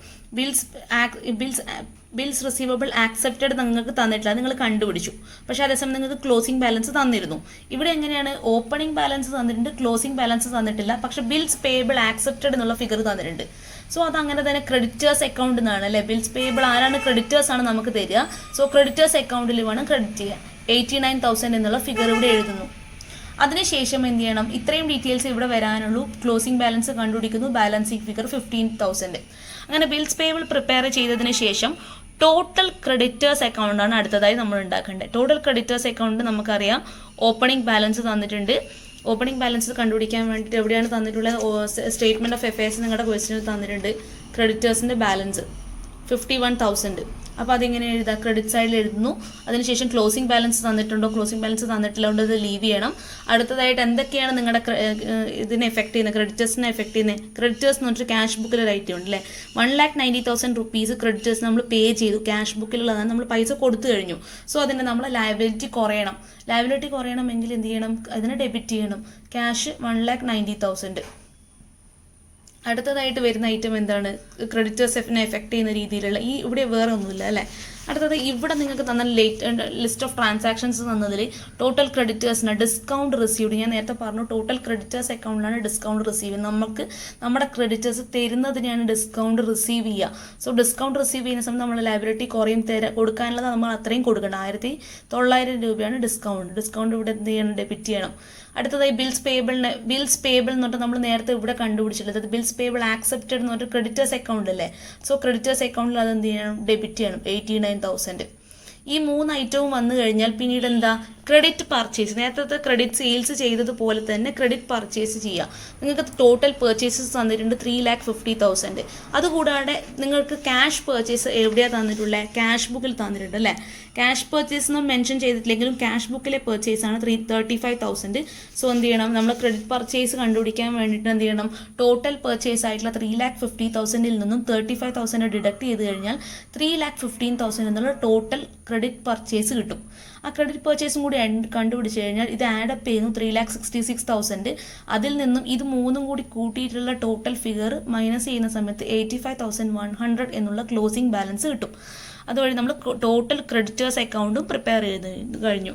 ബിൽസ് റിസീവബിൾ ആക്സെപ്റ്റഡ് നിങ്ങൾക്ക് തന്നിട്ടില്ല, നിങ്ങൾ കണ്ടുപിടിച്ചു. പക്ഷേ അതേസമയം നിങ്ങൾക്ക് ക്ലോസിംഗ് ബാലൻസ് തന്നിരുന്നു. ഇവിടെ എങ്ങനെയാണ്? ഓപ്പണിംഗ് ബാലൻസ് തന്നിട്ടുണ്ട്, ക്ലോസിംഗ് ബാലൻസ് തന്നിട്ടില്ല, പക്ഷെ ബിൽസ് പേയബിൾ ആക്സെപ്റ്റഡ് എന്നുള്ള ഫിഗർ തന്നിട്ടുണ്ട്. സോ അത് അങ്ങനെ തന്നെ ക്രെഡിറ്റേഴ്സ് അക്കൗണ്ട് എന്നാണ് അല്ലേ. ബിൽസ് പേയബിൾ ആരാണ്? ക്രെഡിറ്റേഴ്സ് ആണ് നമുക്ക് തരിക. സോ ക്രെഡിറ്റേഴ്സ് അക്കൗണ്ടിൽ വേണം ക്രെഡിറ്റ് ചെയ്യാൻ. 89,000 എന്നുള്ള ഫിഗർ ഇവിടെ എഴുതുന്നു. അതിനുശേഷം എന്ത് ചെയ്യണം? ഇത്രയും ഡീറ്റെയിൽസ് ഇവിടെ വരാനുള്ളൂ. ക്ലോസിംഗ് ബാലൻസ് കണ്ടുപിടിക്കുന്നു. Balancing figure 15,000. അങ്ങനെ ബിൽസ് പേയബിൾ പ്രിപ്പയർ ചെയ്തതിന് ശേഷം ടോട്ടൽ ക്രെഡിറ്റേഴ്സ് അക്കൗണ്ട് ആണ് അടുത്തതായി നമ്മൾ ഉണ്ടാക്കേണ്ടത്. ടോട്ടൽ ക്രെഡിറ്റേഴ്സ് അക്കൗണ്ട് നമുക്കറിയാം ഓപ്പണിംഗ് ബാലൻസ് തന്നിട്ടുണ്ട്. ഓപ്പണിംഗ് ബാലൻസ് കണ്ടുപിടിക്കാൻ വേണ്ടിയിട്ട് എവിടെയാണ് തന്നിട്ടുള്ളത്? സ്റ്റേറ്റ്മെന്റ് ഓഫ് അഫയേഴ്സ് നിങ്ങളുടെ ക്വസ്റ്റ്യനിൽ തന്നിട്ടുണ്ട്. ക്രെഡിറ്റേഴ്സിന്റെ ബാലൻസ് 51,000. അപ്പോൾ അതിങ്ങനെ എഴുതാം, ക്രെഡിറ്റ് സൈഡിൽ എഴുതുന്നു. അതിനുശേഷം ക്ലോസിംഗ് ബാലൻസ് തന്നിട്ടുണ്ടോ? ക്ലോസിംഗ് ബാലൻസ് തന്നിട്ടില്ല, അത് ലീവ് ചെയ്യണം. അടുത്തതായിട്ട് എന്തൊക്കെയാണ് നിങ്ങളുടെ ഇതിനെ എഫക്ട് ചെയ്യുന്നത്? ക്രെഡിറ്റേഴ്സിനെ എഫക്ട് ചെയ്യുന്നത്. ക്രെഡിറ്റേഴ്സ് എന്ന് പറഞ്ഞിട്ട് ക്യാഷ് ബുക്കിൽ ഒരു ഐറ്റം ഉണ്ട് അല്ലേ. 1,90,000 റുപ്പീസ് ക്രെഡിറ്റേഴ്സ് നമ്മൾ പേ ചെയ്തു. ക്യാഷ് ബുക്കിലുള്ളതാണ്, നമ്മൾ പൈസ കൊടുത്തു കഴിഞ്ഞു. സോ അതിൻ്റെ നമ്മൾ ലയബിലിറ്റി കുറയണം. ലയബിലിറ്റി കുറയണമെങ്കിൽ എന്ത് ചെയ്യണം? അതിനെ ഡെബിറ്റ് ചെയ്യണം. ക്യാഷ് 1,90,000. അടുത്തതായിട്ട് വരുന്ന ഐറ്റം എന്താണ്? ക്രെഡിറ്റേഴ്സിനെ എഫക്ട് ചെയ്യുന്ന രീതിയിലുള്ള ഇവിടെ വേറെ ഒന്നുമില്ല അല്ലേ. അടുത്തത് ഇവിടെ നിങ്ങൾക്ക് തന്ന ലിസ്റ്റ് ഓഫ് ട്രാൻസാക്ഷൻസ് തന്നതിൽ ടോട്ടൽ ക്രെഡിറ്റേഴ്സിന് ഡിസ്കൗണ്ട് റിസീവ്ഡ്. ഞാൻ നേരത്തെ പറഞ്ഞു ടോട്ടൽ ക്രെഡിറ്റേഴ്സ് അക്കൗണ്ടിലാണ് ഡിസ്കൗണ്ട് റിസീവ് ചെയ്യുന്നത്. നമുക്ക് നമ്മുടെ ക്രെഡിറ്റേഴ്സ് തരുന്നതിനെയാണ് ഡിസ്കൗണ്ട് റിസീവ് ചെയ്യുക. സോ ഡിസ്കൗണ്ട് റിസീവ് ചെയ്യുന്ന സമയത്ത് നമ്മൾ ലയബിലിറ്റി കുറയും കൊടുക്കാനുള്ളത് നമ്മൾ അത്രയും കൊടുക്കണം. 1,900 രൂപയാണ് ഡിസ്കൗണ്ട് ഇവിടെ എന്ത് ചെയ്യണം? ഡെബിറ്റ് ചെയ്യണം. അടുത്തതായി ബിൽസ് പേയബിൾ എന്ന് പറഞ്ഞാൽ നമ്മൾ നേരത്തെ ഇവിടെ കണ്ടുപിടിച്ചിട്ടുള്ളത് ബിൽസ് പേയബിൾ ആക്സെപ്റ്റഡ് എന്ന് പറഞ്ഞിട്ട് ക്രെഡിറ്റേഴ്സ് അക്കൗണ്ട് അല്ലേ. സോ ക്രെഡിറ്റേഴ്സ് അക്കൗണ്ടിൽ അത് എന്ത് ചെയ്യണം? ഡെബിറ്റ് ചെയ്യണം 89,000. ഈ 3 ഐറ്റവും വന്നു കഴിഞ്ഞാൽ പിന്നീട് എന്താ? Credit purchase. നേരത്തെ ക്രെഡിറ്റ് സെയിൽസ് ചെയ്തതുപോലെ തന്നെ ക്രെഡിറ്റ് പർച്ചേസ് ചെയ്യാം. നിങ്ങൾക്ക് ടോട്ടൽ പർച്ചേസസ് തന്നിട്ടുണ്ട് 3,50,000. അതുകൂടാതെ നിങ്ങൾക്ക് ക്യാഷ് പർച്ചേസ് എവിടെയാണ് തന്നിട്ടുള്ളത്? ക്യാഷ് ബുക്കിൽ തന്നിട്ടുണ്ട് അല്ലേ. ക്യാഷ് പർച്ചേസ് ഒന്നും മെൻഷൻ ചെയ്തിട്ടില്ലെങ്കിലും ക്യാഷ് ബുക്കിലെ പർച്ചേസ് ആണ് 35,000. സോ എന്ത് ചെയ്യണം? നമ്മൾ ക്രെഡിറ്റ് പർച്ചേസ് കണ്ടുപിടിക്കാൻ വേണ്ടിയിട്ട് എന്ത് ചെയ്യണം? ടോട്ടൽ പർച്ചേസ് ആയിട്ടുള്ള 3,50,000 നിന്നും 35,000 ഡിഡക്ട് ചെയ്ത് കഴിഞ്ഞാൽ 3,15,000 എന്നുള്ള ടോട്ടൽ ക്രെഡിറ്റ് പർച്ചേസ് കിട്ടും. ആ ക്രെഡിറ്റ് പർച്ചേസും കൂടി കണ്ടുപിടിച്ച് കഴിഞ്ഞാൽ ഇത് ആഡപ്പ് ചെയ്യുന്നു 3,66,000. അതിൽ നിന്നും ഇത് 3ഉം കൂടി കൂട്ടിയിട്ടുള്ള ടോട്ടൽ ഫിഗർ മൈനസ് ചെയ്യുന്ന സമയത്ത് 85,100 എന്നുള്ള ക്ലോസിംഗ് ബാലൻസ് കിട്ടും. അതുവഴി നമ്മൾ ടോട്ടൽ ക്രെഡിറ്റേഴ്സ് അക്കൗണ്ടും പ്രിപ്പയർ ചെയ്ത് കഴിഞ്ഞു.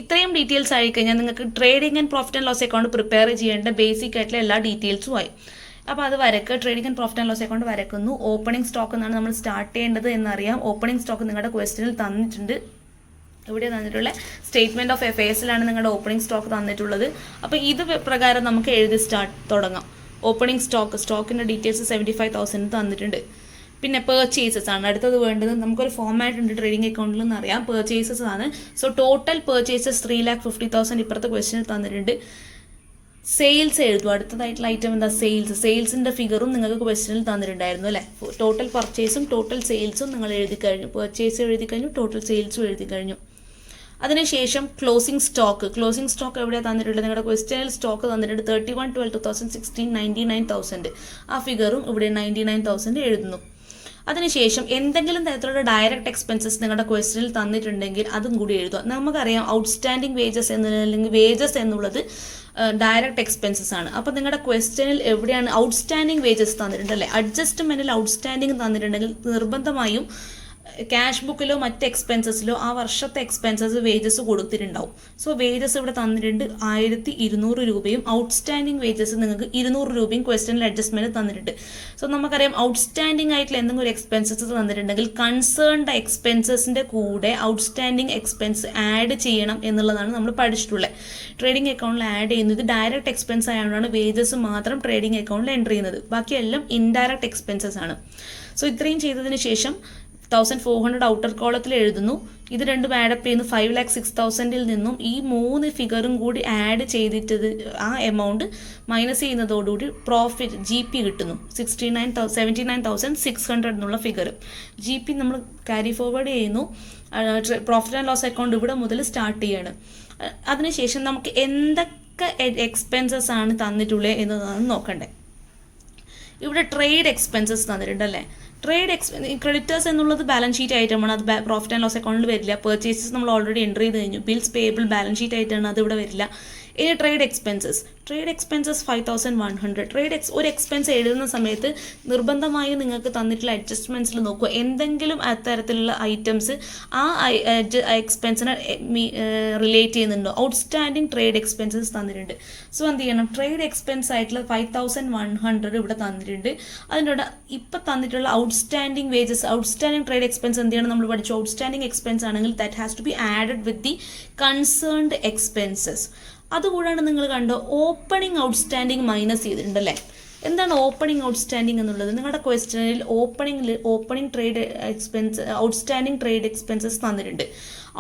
ഇത്രയും ഡീറ്റെയിൽസ് ആയി കഴിഞ്ഞാൽ നിങ്ങൾക്ക് trading and profit and loss account prepare ചെയ്യേണ്ട ബേസിക് ആയിട്ടുള്ള എല്ലാ ഡീറ്റെയിൽസും ആയി. അപ്പോൾ അത് വരയ്ക്കുക. Trading and profit and loss account വരയ്ക്കുന്നു. ഓപ്പണിംഗ് സ്റ്റോക്ക് എന്നാണ് നമ്മൾ സ്റ്റാർട്ട് ചെയ്യേണ്ടത് എന്നറിയാം. ഓപ്പണിംഗ് സ്റ്റോക്ക് നിങ്ങളുടെ ക്വസ്റ്റ്യനിൽ തന്നിട്ടുണ്ട്. ഇവിടെ തന്നിട്ടുള്ള സ്റ്റേറ്റ്മെന്റ് ഓഫ് അഫയേഴ്സിലാണ് നിങ്ങളുടെ ഓപ്പണിംഗ് സ്റ്റോക്ക് തന്നിട്ടുള്ളത്. അപ്പോൾ ഇത് പ്രകാരം നമുക്ക് എഴുതി തുടങ്ങാം. ഓപ്പണിംഗ് സ്റ്റോക്കിൻ്റെ ഡീറ്റെയിൽസ് 75,000 തന്നിട്ടുണ്ട്. പിന്നെ പെർച്ചേസസ് ആണ് അടുത്തത് വേണ്ടത്. നമുക്കൊരു ഫോമാറ്റ് ഉണ്ട് ട്രേഡിംഗ് അക്കൗണ്ടിൽ നിന്ന് അറിയാം. പെർച്ചേസസ് ആണ്. സോ ടോട്ടൽ പെർച്ചേസസ് 3,50,000 ഇപ്പുറത്തെ ക്വസ്റ്റ്യനിൽ തന്നിട്ടുണ്ട്. സെയിൽസ് എഴുതും. അടുത്തതായിട്ടുള്ള ഐറ്റം എന്താ? സെയിൽസിൻ്റെ ഫിഗറും നിങ്ങൾക്ക് ക്വസ്റ്റ്യനിൽ തന്നിട്ടുണ്ടായിരുന്നു അല്ലേ. ടോട്ടൽ പർച്ചേസും ടോട്ടൽ സെയിൽസും നിങ്ങൾ എഴുതി കഴിഞ്ഞു. പെർച്ചേസ് എഴുതി കഴിഞ്ഞു, ടോട്ടൽ സെയിൽസും എഴുതി കഴിഞ്ഞു. അതിനുശേഷം ക്ലോസിംഗ് സ്റ്റോക്ക് എവിടെയാണ് തന്നിട്ടുള്ളത്? നിങ്ങളുടെ ക്വസ്റ്റ്യനിൽ സ്റ്റോക്ക് തന്നിട്ടുണ്ട് 31/12/2016 99,000. ആ ഫിഗറും ഇവിടെ 99,000 എഴുതുന്നു. അതിനുശേഷം എന്തെങ്കിലും തരത്തിലുള്ള ഡയറക്റ്റ് എക്സ്പെൻസസ് നിങ്ങളുടെ ക്വസ്റ്റ്യനിൽ തന്നിട്ടുണ്ടെങ്കിൽ അതും കൂടി എഴുതുക. നമുക്കറിയാം ഔട്ട്സ്റ്റാൻഡിങ് വേജസ് അല്ലെങ്കിൽ വേജസ് എന്നുള്ളത് ഡയറക്റ്റ് എക്സ്പെൻസസ് ആണ്. അപ്പോൾ നിങ്ങളുടെ ക്വസ്റ്റ്യനിൽ എവിടെയാണ് ഔട്ട്സ്റ്റാൻഡിങ് വേജസ് തന്നിട്ടുണ്ടല്ലേ, അഡ്ജസ്റ്റ്മെന്റിൽ ഔട്ട്സ്റ്റാൻഡിങ് തന്നിട്ടുണ്ടെങ്കിൽ നിർബന്ധമായും ക്യാഷ് ബുക്കിലോ മറ്റ് എക്സ്പെൻസസിലോ ആ വർഷത്തെ എക്സ്പെൻസസ് വേജസ് കൊടുത്തിട്ടുണ്ടാവും. സോ വേജസ് ഇവിടെ തന്നിട്ടുണ്ട് 1200 രൂപയും ഔട്ട്സ്റ്റാൻഡിങ് വേജസ് നിങ്ങൾക്ക് 200 രൂപയും ക്വസ്റ്റ്യനിൽ അഡ്ജസ്റ്റ്മെന്റ് തന്നിട്ടുണ്ട്. സോ നമുക്കറിയാം ഔട്ട്സ്റ്റാൻഡിങ് ആയിട്ടുള്ള എന്തെങ്കിലും ഒരു എക്സ്പെൻസസ് തന്നിട്ടുണ്ടെങ്കിൽ കൺസേൺഡ് എക്സ്പെൻസസിന്റെ കൂടെ ഔട്ട്സ്റ്റാൻഡിങ് എക്സ്പെൻസ് ആഡ് ചെയ്യണം എന്നുള്ളതാണ് നമ്മൾ പഠിച്ചിട്ടുള്ളത്. ട്രേഡിംഗ് അക്കൗണ്ടിൽ ആഡ് ചെയ്യുന്നത് ഡയറക്റ്റ് എക്സ്പെൻസ് ആയതുകൊണ്ടാണ് വേജസ് മാത്രം ട്രേഡിംഗ് അക്കൗണ്ടിൽ എൻ്റർ ചെയ്യുന്നത്. ബാക്കിയെല്ലാം ഇൻഡയറക്റ്റ് എക്സ്പെൻസസ് ആണ്. സോ ഇത്രയും ചെയ്തതിന് ശേഷം 1400 ഔട്ടർ കോളത്തിൽ എഴുതുന്നു. ഇത് രണ്ടും ആഡപ്പ് ചെയ്യുന്നു 5,06,000 നിന്നും ഈ 3 ഫിഗറും കൂടി ആഡ് ചെയ്തിട്ടത് ആ എമൗണ്ട് മൈനസ് ചെയ്യുന്നതോടുകൂടി പ്രോഫിറ്റ് GP കിട്ടുന്നു 79,600 എന്നുള്ള ഫിഗർ. GP നമ്മൾ ക്യാരി ഫോർവേഡ് ചെയ്യുന്നു. പ്രോഫിറ്റ് ആൻഡ് ലോസ് അക്കൗണ്ട് ഇവിടെ മുതൽ സ്റ്റാർട്ട് ചെയ്യാണ്. അതിനുശേഷം നമുക്ക് എന്തൊക്കെ എക്സ്പെൻസസ് ആണ് തന്നിട്ടുള്ളത് എന്നതാണ് നോക്കണ്ടേ. ഇവിടെ ട്രേഡ് എക്സ്പെൻസസ് തന്നിട്ടുണ്ടല്ലേ. ക്രെഡിറ്റേഴ്സ് എന്നുള്ളത് ബാലൻസ് ഷീറ്റ് ഐറ്റമാണ്, അത് പ്രോഫിറ്റ് ആൻഡ് ലോസ് അക്കൗണ്ടിൽ വരില്ല. പർച്ചേസസ് നമ്മൾ ഓൾറെഡി എൻ്റർ ചെയ്ത് കഴിഞ്ഞു. ബിൽസ് പേയബിൾ ബാലൻസ് ഷീറ്റ് ആയിട്ടാണ്, അത് ഇവിടെ വരില്ല. ഇനി ട്രേഡ് എക്സ്പെൻസസ് 5,100. ഒരു എക്സ്പെൻസ് എഴുതുന്ന സമയത്ത് നിർബന്ധമായും നിങ്ങൾക്ക് തന്നിട്ടുള്ള അഡ്ജസ്റ്റ്മെൻറ്റ്സിൽ നോക്കുക, എന്തെങ്കിലും അത്തരത്തിലുള്ള ഐറ്റംസ് ആ എക്സ്പെൻസിനെ റിലേറ്റ് ചെയ്യുന്നുണ്ടോ. ഔട്ട്സ്റ്റാൻഡിങ് ട്രേഡ് എക്സ്പെൻസസ് തന്നിട്ടുണ്ട്. സോ എന്ത് ചെയ്യണം, ട്രേഡ് എക്സ്പെൻസ് ആയിട്ടുള്ള 5,100 ഇവിടെ തന്നിട്ടുണ്ട്. അതിൻ്റെ ഇപ്പം തന്നിട്ടുള്ള outstanding wages, outstanding trade expense എന്ത് ചെയ്യണം നമ്മൾ പഠിച്ചു. ഔട്ട്സ്റ്റാൻഡിങ് എക്സ്പെൻസ് ആണെങ്കിൽ that has to be added with the concerned expenses. അതുകൂടാണ്ട് നിങ്ങൾ കണ്ടോ ഓപ്പണിംഗ് ഔട്ട്സ്റ്റാൻഡിങ് മൈനസ് ചെയ്തിട്ടുണ്ടല്ലേ. എന്താണ് ഓപ്പണിംഗ് ഔട്ട്സ്റ്റാൻഡിങ് എന്നുള്ളത്? നിങ്ങളുടെ ക്വസ്റ്റ്യനിൽ opening trade expense, outstanding trade expenses തന്നിട്ടുണ്ട്.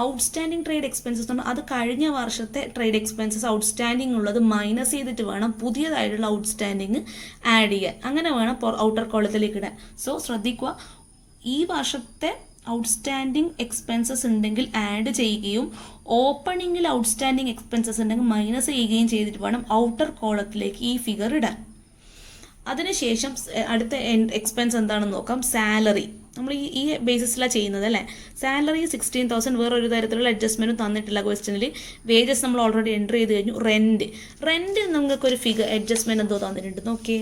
ഔട്ട്സ്റ്റാൻഡിങ് ട്രേഡ് എക്സ്പെൻസസ് നമ്മൾ അത് കഴിഞ്ഞ വർഷത്തെ ട്രേഡ് എക്സ്പെൻസസ് ഔട്ട്സ്റ്റാൻഡിങ് ഉള്ളത് മൈനസ് ചെയ്തിട്ട് വേണം പുതിയതായിട്ടുള്ള ഔട്ട്സ്റ്റാൻഡിങ് ആഡ് ചെയ്യാൻ. അങ്ങനെ വേണം ഔട്ടർ കോളത്തിലേക്ക് ഇടാൻ. സോ ശ്രദ്ധിക്കുക, ഈ വർഷത്തെ ഔട്ട്സ്റ്റാൻഡിങ് എക്സ്പെൻസസ് ഉണ്ടെങ്കിൽ ആഡ് ചെയ്യുകയും ഓപ്പണിങ്ങിൽ ഔട്ട്സ്റ്റാൻഡിങ് എക്സ്പെൻസസ് ഉണ്ടെങ്കിൽ മൈനസ് ചെയ്യുകയും ചെയ്തിട്ട് വേണം ഔട്ടർ കോളത്തിലേക്ക് ഈ ഫിഗർ ഇടാൻ. അതിനുശേഷം അടുത്ത എക്സ്പെൻസ് എന്താണെന്ന് നോക്കാം. സാലറി നമ്മൾ ഈ ബേസിസിലാണ് ചെയ്യുന്നത് അല്ലേ. സാലറി 16,000, വേറൊരു തരത്തിലുള്ള അഡ്ജസ്റ്റ്മെൻറ്റും തന്നിട്ടില്ല ക്വസ്റ്റ്യനിൽ. വേജസ് നമ്മൾ ഓൾറെഡി എൻ്റർ ചെയ്ത് കഴിഞ്ഞു. റെൻറ്റ് നിങ്ങൾക്കൊരു ഫിഗർ അഡ്ജസ്റ്റ്മെൻറ്റ് എന്തോ തന്നിട്ടുണ്ട്. നോക്കിയേ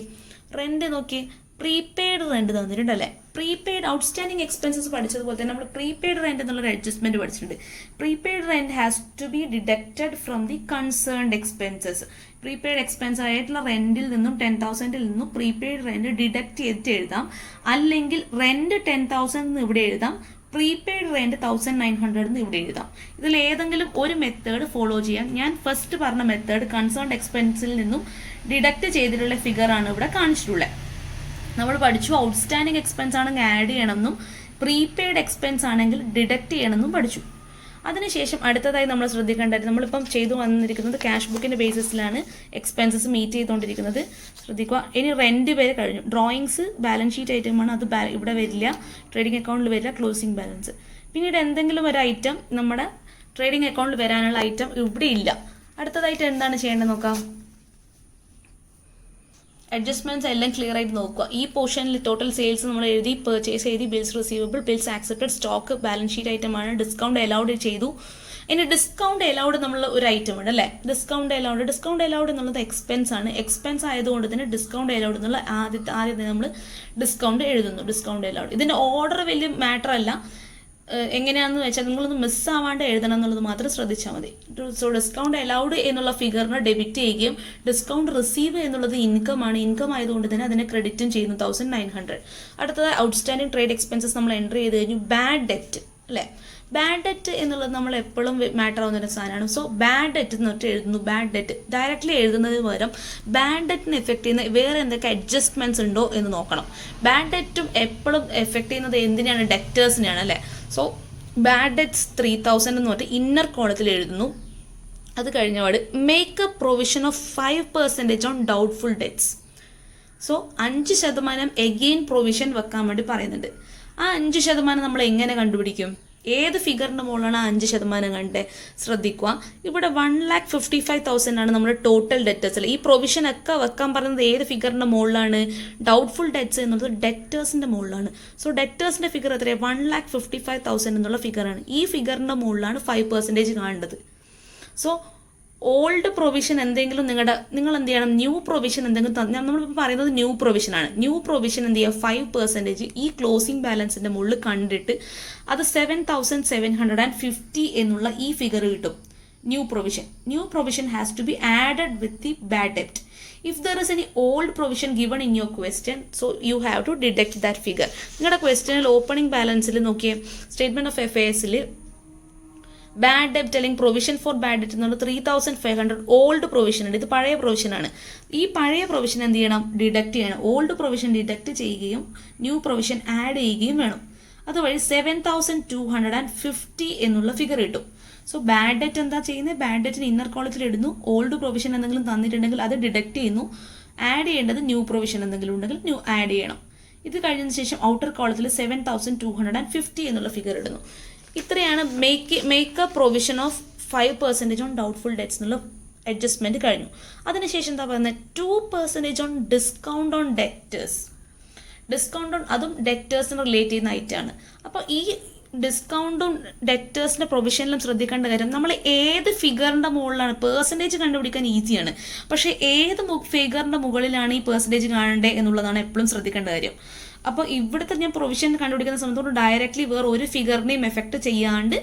റെൻറ്റ് നോക്കിയേ, പ്രീപെയ്ഡ് റെൻറ്റ് തന്നിട്ടുണ്ടല്ലേ. പ്രീപെയ്ഡ് ഔട്ട്സ്റ്റാൻഡിങ് എക്സ്പെൻസസ് പഠിച്ചതുപോലെ തന്നെ നമ്മൾ പ്രീപെയ്ഡ് റെൻറ്റ് എന്നുള്ളൊരു അഡ്ജസ്റ്റ്മെൻറ്റ് പഠിച്ചിട്ടുണ്ട്. Prepaid rent has to be deducted from the concerned expenses. Prepaid expense ആയിട്ടുള്ള റെൻറ്റിൽ നിന്നും 10,000 നിന്നും പ്രീപെയ്ഡ് റെൻറ്റ് ഡിഡക്റ്റ് ചെയ്തിട്ട് എഴുതാം. അല്ലെങ്കിൽ റെൻറ്റ് 10,000 എന്ന് ഇവിടെ എഴുതാം, പ്രീപെയ്ഡ് റെൻറ്റ് 1,900 എന്ന് ഇവിടെ എഴുതാം. ഇതിൽ ഏതെങ്കിലും ഒരു മെത്തേഡ് ഫോളോ ചെയ്യാം. ഞാൻ ഫസ്റ്റ് പറഞ്ഞ മെത്തേഡ് കൺസേൺഡ് എക്സ്പെൻസിൽ നിന്നും ഡിഡക്റ്റ് ചെയ്തിട്ടുള്ള ഫിഗറാണ് ഇവിടെ കാണിച്ചിട്ടുള്ളത്. നമ്മൾ പഠിച്ചു ഔട്ട്സ്റ്റാൻഡിങ് എക്സ്പെൻസ് ആണെങ്കിൽ ആഡ് ചെയ്യണമെന്നും പ്രീപെയ്ഡ് എക്സ്പെൻസ് ആണെങ്കിൽ ഡിഡക്റ്റ് ചെയ്യണമെന്നും പഠിച്ചു. അതിനുശേഷം അടുത്തതായി നമ്മൾ ശ്രദ്ധിക്കേണ്ടത്, നമ്മളിപ്പം ചെയ്തു വന്നിരിക്കുന്നത് ക്യാഷ് ബുക്കിൻ്റെ ബേസിസിലാണ് എക്സ്പെൻസസ് മീറ്റ് ചെയ്തുകൊണ്ടിരിക്കുന്നത്. ശ്രദ്ധിക്കുക. ഇനി റെൻറ്റ് വരെ കഴിഞ്ഞു. ഡ്രോയിങ്സ് ബാലൻസ് ഷീറ്റ് ഐറ്റമാണ്, അത് ഇവിടെ വരില്ല, ട്രേഡിംഗ് അക്കൗണ്ടിൽ വരില്ല, ക്ലോസിംഗ് ബാലൻസ്. പിന്നീട് എന്തെങ്കിലും ഒരു ഐറ്റം നമ്മുടെ ട്രേഡിംഗ് അക്കൗണ്ടിൽ വരാനുള്ള ഐറ്റം ഇവിടെ ഇല്ല. അടുത്തതായിട്ട് എന്താണ് ചെയ്യേണ്ടത് നോക്കാം. അഡ്ജസ്റ്റ്മെൻറ്റ്സ് എല്ലാം ക്ലിയർ ആയിട്ട് നോക്കുക. ഈ പോർഷനിൽ ടോട്ടൽ സെയിൽസ് നമ്മൾ എഴുതി, പർച്ചേസ് എഴുതി, bills receivable, bills accepted, stock balance sheet ഐറ്റമാണ്, ഡിസ്കൗണ്ട് അലൗഡ് ചെയ്തു. ഇനി ഡിസ്കൗണ്ട് അലൗഡ് നമ്മൾ ഒരു ഐറ്റം ഉണ്ട് അല്ലേ. ഡിസ്കൗണ്ട് അലൗഡ് എന്നുള്ളത് എക്സ്പെൻസ് ആണ്. എക്സ്പെൻസ് ആയതുകൊണ്ട് തന്നെ ഡിസ്കൗണ്ട് അലൗഡ് എന്നുള്ള ആദ്യം നമ്മൾ ഡിസ്കൗണ്ട് എഴുതുന്നു. ഡിസ്കൗണ്ട് അലൗഡ് ഇതിൻ്റെ ഓർഡർ വലിയ മാറ്റർ അല്ല. എങ്ങനെയാണെന്ന് വെച്ചാൽ നിങ്ങളൊന്ന് മിസ്സാവാണ്ട് എഴുതണം എന്നുള്ളത് മാത്രം ശ്രദ്ധിച്ചാൽ മതി. സോ ഡിസ്കൗണ്ട് അലൗഡ് എന്നുള്ള ഫിഗറിനെ ഡെബിറ്റ് ചെയ്യുകയും ഡിസ്കൗണ്ട് റിസീവ് എന്നുള്ളത് ഇൻകം ആണ്. ഇൻകം ആയതുകൊണ്ട് തന്നെ അതിനെ ക്രെഡിറ്റും ചെയ്യുന്നു 1,900. അടുത്തത് ഔട്ട്സ്റ്റാൻഡിങ് ട്രേഡ് എക്സ്പെൻസസ് നമ്മൾ എൻ്റർ ചെയ്ത് കഴിഞ്ഞു. ബാഡ് ഡെറ്റ് അല്ലേ. ബാഡ് ഡെറ്റ് എന്നുള്ളത് നമ്മൾ എപ്പോഴും മാറ്റർ ആവുന്നൊരു സാധനമാണ്. സോ ബാഡ് ഡെറ്റ് എന്നിട്ട് എഴുതുന്നു. ബാഡ് ഡെറ്റ് ഡയറക്റ്റ്ലി എഴുതുന്നതിന് പകരം ബാഡ് ഡെറ്റിന് എഫക്ട് ചെയ്യുന്ന വേറെ എന്തൊക്കെ അഡ്ജസ്റ്റ്മെൻറ്റ്സ് ഉണ്ടോ എന്ന് നോക്കണം. ബാഡ് ഡെറ്റും എപ്പോഴും എഫക്ട് ചെയ്യുന്നത് എന്തിനാണ്? ഡെക്റ്റേഴ്സിനെയാണ് അല്ലേ. സോ ബാഡ് ഡെറ്റ്സ് 3,000 എന്ന് പറഞ്ഞിട്ട് ഇന്നർ കോളത്തിൽ എഴുതുന്നു. അത് കഴിഞ്ഞപാട് make a provision of 5% on doubtful debts. So 5% again provision വെക്കാൻ വേണ്ടി പറയുന്നുണ്ട്. ആ 5% നമ്മൾ എങ്ങനെ കണ്ടുപിടിക്കും? ഏത് ഫിഗറിൻ്റെ മുകളിലാണ് 5% കണ്ടേ ശ്രദ്ധിക്കുക. ഇവിടെ 1,55,000 ആണ് നമ്മുടെ ടോട്ടൽ ഡെറ്റേഴ്സിൽ. ഈ പ്രൊവിഷൻ ഒക്കെ വെക്കാൻ പറയുന്നത് ഏത് ഫിഗറിൻ്റെ മുകളിലാണ്? ഡൗട്ട്ഫുൾ ഡെറ്റ്സ് എന്നുള്ളത് ഡെറ്റേഴ്സിൻ്റെ മുകളിലാണ്. സോ ഡെറ്റേഴ്സിൻ്റെ ഫിഗർ എത്രയാണ്? 1,55,000 എന്നുള്ള ഫിഗറാണ്. ഈ ഫിഗറിൻ്റെ മുകളിലാണ് 5% കാണേണ്ടത്. സോ ഓൾഡ് പ്രൊവിഷൻ എന്തെങ്കിലും നിങ്ങൾ എന്ത് ചെയ്യണം? ന്യൂ പ്രൊവിഷൻ എന്തെങ്കിലും നമ്മളിപ്പോൾ പറയുന്നത് ന്യൂ പ്രൊവിഷനാണ്. ന്യൂ പ്രൊവിഷൻ എന്ത് ചെയ്യുക? 5% ഈ ക്ലോസിംഗ് ബാലൻസിൻ്റെ മുകളിൽ കണ്ടിട്ട് അത് 7,750 എന്നുള്ള ഈ ഫിഗർ കിട്ടും. New provision has to be added with the bad ഡെപ്റ്റ്. If there is any old provision given in your question, so you have to deduct that figure. നിങ്ങളുടെ ക്വസ്റ്റ്യനിൽ ഓപ്പണിംഗ് ബാലൻസിൽ നോക്കിയേ, സ്റ്റേറ്റ്മെന്റ് ഓഫ് അഫയേഴ്സിൽ ബാഡ് ഡെപ്റ്റ് അല്ലെങ്കിൽ provision for bad ഡെപ്റ്റ് എന്നുള്ളത് 3,500 old provision ഉണ്ട്. ഇത് പഴയ പ്രൊവിഷനാണ്. ഈ പഴയ പ്രൊവിഷൻ എന്ത് ചെയ്യണം? ഡിഡക്റ്റ് ചെയ്യണം. ഓൾഡ് പ്രൊവിഷൻ ഡിഡക്റ്റ് ചെയ്യുകയും ന്യൂ പ്രൊവിഷൻ ആഡ് ചെയ്യുകയും വേണം. അതുവഴി 7,250 എന്നുള്ള ഫിഗർ കിട്ടും. സോ ബാഡ് ഡെറ്റ് എന്താ ചെയ്യുന്നത്? ബാഡ് ഡെറ്റിന് ഇന്നർ കോളത്തിൽ ഇടുന്നു. ഓൾഡ് പ്രൊവിഷൻ എന്തെങ്കിലും തന്നിട്ടുണ്ടെങ്കിൽ അത് ഡിഡക്റ്റ് ചെയ്യുന്നു. ആഡ് ചെയ്യേണ്ടത് ന്യൂ പ്രൊവിഷൻ എന്തെങ്കിലും ഉണ്ടെങ്കിൽ ന്യൂ ആഡ് ചെയ്യണം. ഇത് കഴിഞ്ഞതിന് ശേഷം ഔട്ടർ കോളത്തിൽ 7,250 എന്നുള്ള ഫിഗർ ഇടുന്നു. ഇത്രയാണ് make a provision of 5% on doubtful debts എന്നുള്ള അഡ്ജസ്റ്റ്മെന്റ് കഴിഞ്ഞു. അതിനുശേഷം എന്താ പറയുന്നത്? 2% on discount on debtors. Discount on അതും ഡെറ്റേഴ്സിന് റിലേറ്റ് ചെയ്യുന്ന ഐറ്റമാണ്. അപ്പോൾ ഈ ഡിസ്കൗണ്ടും ഡെറ്റേഴ്സിൻ്റെ പ്രൊവിഷനിലും ശ്രദ്ധിക്കേണ്ട കാര്യം, നമ്മൾ ഏത് ഫിഗറിൻ്റെ മുകളിലാണ് പേഴ്സൻറ്റേജ് കണ്ടുപിടിക്കാൻ ഈസിയാണ്, പക്ഷേ ഏത് ഫിഗറിൻ്റെ മുകളിലാണ് ഈ പേഴ്സൻറ്റേജ് കാണേണ്ടത് എന്നുള്ളതാണ് എപ്പോഴും ശ്രദ്ധിക്കേണ്ട കാര്യം. അപ്പോൾ ഇവിടുത്തെ ഞാൻ പ്രൊവിഷൻ കണ്ടുപിടിക്കുന്ന സമയത്തോട് ഡയറക്റ്റ്ലി വേറെ ഒരു ഫിഗറിനെയും എഫക്റ്റ് ചെയ്യാണ്ട്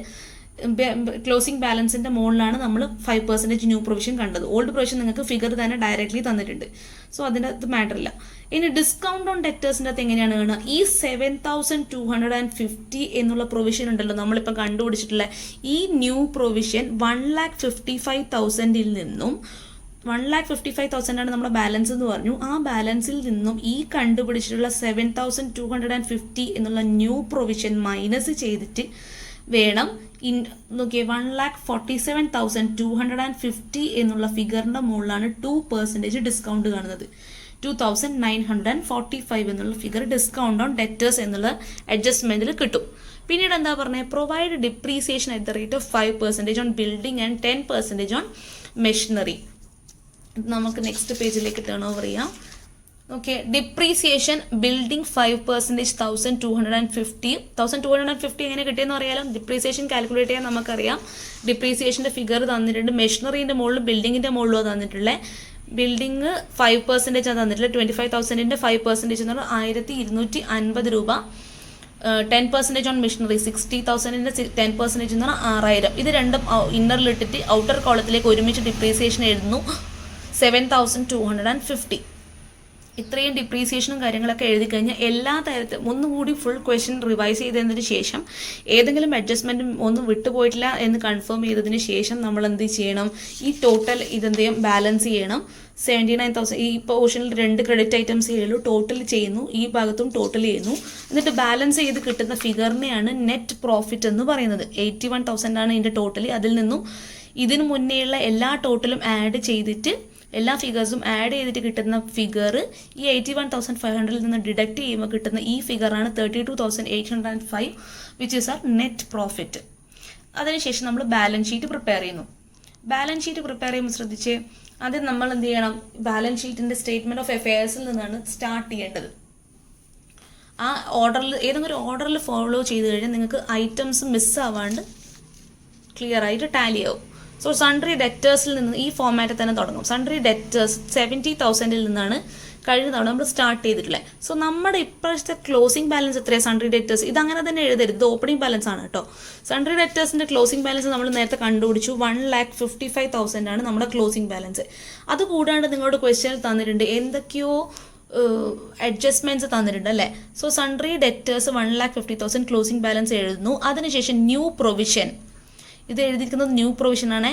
ക്ലോസിംഗ് ബാലൻസിൻ്റെ മുകളിലാണ് നമ്മൾ 5% ന്യൂ പ്രൊവിഷൻ കണ്ടത്. ഓൾഡ് പ്രൊവിഷൻ നിങ്ങൾക്ക് ഫിഗർ തന്നെ ഡയറക്റ്റ്ലി തന്നിട്ടുണ്ട്. സോ അതിൻ്റെ അത് മാറ്റർ ഇല്ല. ഇനി ഡിസ്കൗണ്ട് ഓൺ ഡെറ്റേഴ്സിൻ്റെ അകത്ത് എങ്ങനെയാണ് കാണുക? ഈ 7,250 എന്നുള്ള പ്രൊവിഷൻ ഉണ്ടല്ലോ നമ്മളിപ്പോൾ കണ്ടുപിടിച്ചിട്ടുള്ള ഈ ന്യൂ പ്രൊവിഷൻ 1,55,000 നിന്നും 1,55,000 ആണ് നമ്മുടെ ബാലൻസ് എന്ന് പറഞ്ഞു. ആ ബാലൻസിൽ നിന്നും ഈ കണ്ടുപിടിച്ചിട്ടുള്ള 7,250 എന്നുള്ള ന്യൂ പ്രൊവിഷൻ മൈനസ് ചെയ്തിട്ട് വേണം നോക്കിയേ 1,47,250 എന്നുള്ള ഫിഗറിൻ്റെ മുകളിലാണ് 2% ഡിസ്കൗണ്ട് കാണുന്നത്. 2,945 എന്നുള്ള ഫിഗർ ഡിസ്കൗണ്ട് ഓൺ ഡെറ്റേഴ്സ് എന്നുള്ള അഡ്ജസ്റ്റ്മെന്റിൽ കിട്ടും. പിന്നീട് എന്താ പറഞ്ഞത്? Provide depreciation at the rate of 5% on building and 10% on machinery. നമുക്ക് നെക്സ്റ്റ് പേജിലേക്ക് ടേൺ ഓവർ ചെയ്യാം. ഓക്കെ, ഡിപ്രീസിയേഷൻ ബിൽഡിംഗ് 5%, 1,250 എങ്ങനെ കിട്ടിയെന്ന് അറിയാലോ. ഡിപ്രീസിയേഷൻ കാൽക്കുലേറ്റ് ചെയ്യാൻ നമുക്കറിയാം. ഡിപ്രീസിയേഷൻ്റെ ഫിഗർ തന്നിട്ടുണ്ട്. മെഷീനറിൻ്റെ മുകളിലും ബിൽഡിങ്ങിൻ്റെ മുകളിലും തന്നിട്ടുള്ളത്. ബിൽഡിങ് 5% ആണ് തന്നിട്ടുള്ളത്. 25,000ൻ്റെ 5% എന്ന് പറഞ്ഞാൽ 1,250 രൂപ. 10% ഓൺ മെഷീനറി 60,000ൻ്റെ 10% എന്ന് പറഞ്ഞാൽ 6,000. ഇത് രണ്ടും ഇന്നറിലിട്ടിട്ട് ഔട്ടർ കോളത്തിലേക്ക് ഒരുമിച്ച് ഡിപ്രീസിയേഷൻ എഴുതുന്നു 7,250. ഇത്രയും ഡിപ്രീസിയേഷനും കാര്യങ്ങളൊക്കെ എഴുതി കഴിഞ്ഞാൽ എല്ലാ തരത്തിലും ഒന്നുകൂടി ഫുൾ ക്വസ്റ്റ്യൻ റിവൈസ് ചെയ്തതിന് ശേഷം ഏതെങ്കിലും അഡ്ജസ്റ്റ്മെൻറ്റും ഒന്നും വിട്ടുപോയിട്ടില്ല എന്ന് കൺഫേം ചെയ്തതിന് ശേഷം നമ്മൾ എന്ത് ചെയ്യണം? ഈ ടോട്ടൽ ഇതെന്തെയും ബാലൻസ് ചെയ്യണം. 79,000 ഈ പോർഷനിൽ 2 ക്രെഡിറ്റ് ഐറ്റംസ് ചെയ്യുള്ളൂ. ടോട്ടൽ ചെയ്യുന്നു, ഈ ഭാഗത്തും ടോട്ടൽ ചെയ്യുന്നു. എന്നിട്ട് ബാലൻസ് ചെയ്ത് കിട്ടുന്ന ഫിഗറിനെയാണ് നെറ്റ് പ്രോഫിറ്റ് എന്ന് പറയുന്നത്. 81,000 ആണ് ഇതിൻ്റെ ടോട്ടൽ. അതിൽ നിന്നും ഇതിനു മുന്നേയുള്ള എല്ലാ ടോട്ടലും ആഡ് ചെയ്തിട്ട് എല്ലാ ഫിഗേഴ്സും ആഡ് ചെയ്തിട്ട് കിട്ടുന്ന ഫിഗർ ഈ 81,500 നിന്ന് ഡിഡക്റ്റ് ചെയ്യുമ്പോൾ കിട്ടുന്ന ഈ ഫിഗറാണ് 32,805 which is our net profit. അതിനുശേഷം നമ്മൾ ബാലൻസ് ഷീറ്റ് പ്രിപ്പയർ ചെയ്യുന്നു. ബാലൻസ് ഷീറ്റ് പ്രിപ്പയർ ചെയ്യുമ്പോൾ ശ്രദ്ധിച്ച് ആദ്യം നമ്മൾ എന്ത് ചെയ്യണം? ബാലൻസ് ഷീറ്റിൻ്റെ സ്റ്റേറ്റ്മെൻറ്റ് ഓഫ് അഫയേഴ്സിൽ നിന്നാണ് സ്റ്റാർട്ട് ചെയ്യേണ്ടത്. ആ ഓർഡറിൽ ഏതെങ്കിലും ഒരു ഓർഡറിൽ ഫോളോ ചെയ്ത് കഴിഞ്ഞാൽ നിങ്ങൾക്ക് ഐറ്റംസ് മിസ്സാവാണ്ട് ക്ലിയർ ആയിട്ട് ടാലി ആവും. സോ സൺട്രി ഡെറ്റേഴ്സിൽ നിന്ന് ഈ ഫോമാറ്റിൽ തന്നെ തുടങ്ങും. സൺട്രി ഡെറ്റേഴ്സ് 70,000 നിന്നാണ് കഴിഞ്ഞ തവണ നമ്മൾ സ്റ്റാർട്ട് ചെയ്തിട്ടുള്ളത്. സോ നമ്മുടെ ഇപ്പോഴത്തെ ക്ലോസിംഗ് ബാലൻസ് എത്രയാണ്? സൺട്രി ഡെറ്റേഴ്സ് ഇതങ്ങനെ തന്നെ എഴുതരുത്, ഇത് ഓപ്പണിംഗ് ബാലൻസ് ആണ് കേട്ടോ. സൺട്രി ഡെറ്റേഴ്സിൻ്റെ ക്ലോസിംഗ് ബാലൻസ് നമ്മൾ നേരത്തെ കണ്ടുപിടിച്ചു. 1,55,000 ആണ് നമ്മുടെ ക്ലോസിംഗ് ബാലൻസ്. അതുകൂടാണ്ട് നിങ്ങളുടെ ക്വസ്റ്റ്യനിൽ തന്നിട്ടുണ്ട് എന്തൊക്കെയോ അഡ്ജസ്റ്റ്മെൻറ്റ്സ് തന്നിട്ടുണ്ട് അല്ലേ. So sundry debtors 1,50,000 closing balance എഴുതുന്നു. അതിനുശേഷം ന്യൂ പ്രൊവിഷൻ, ഇത് എഴുതിയിരിക്കുന്നത് ന്യൂ പ്രൊവിഷനാണ്.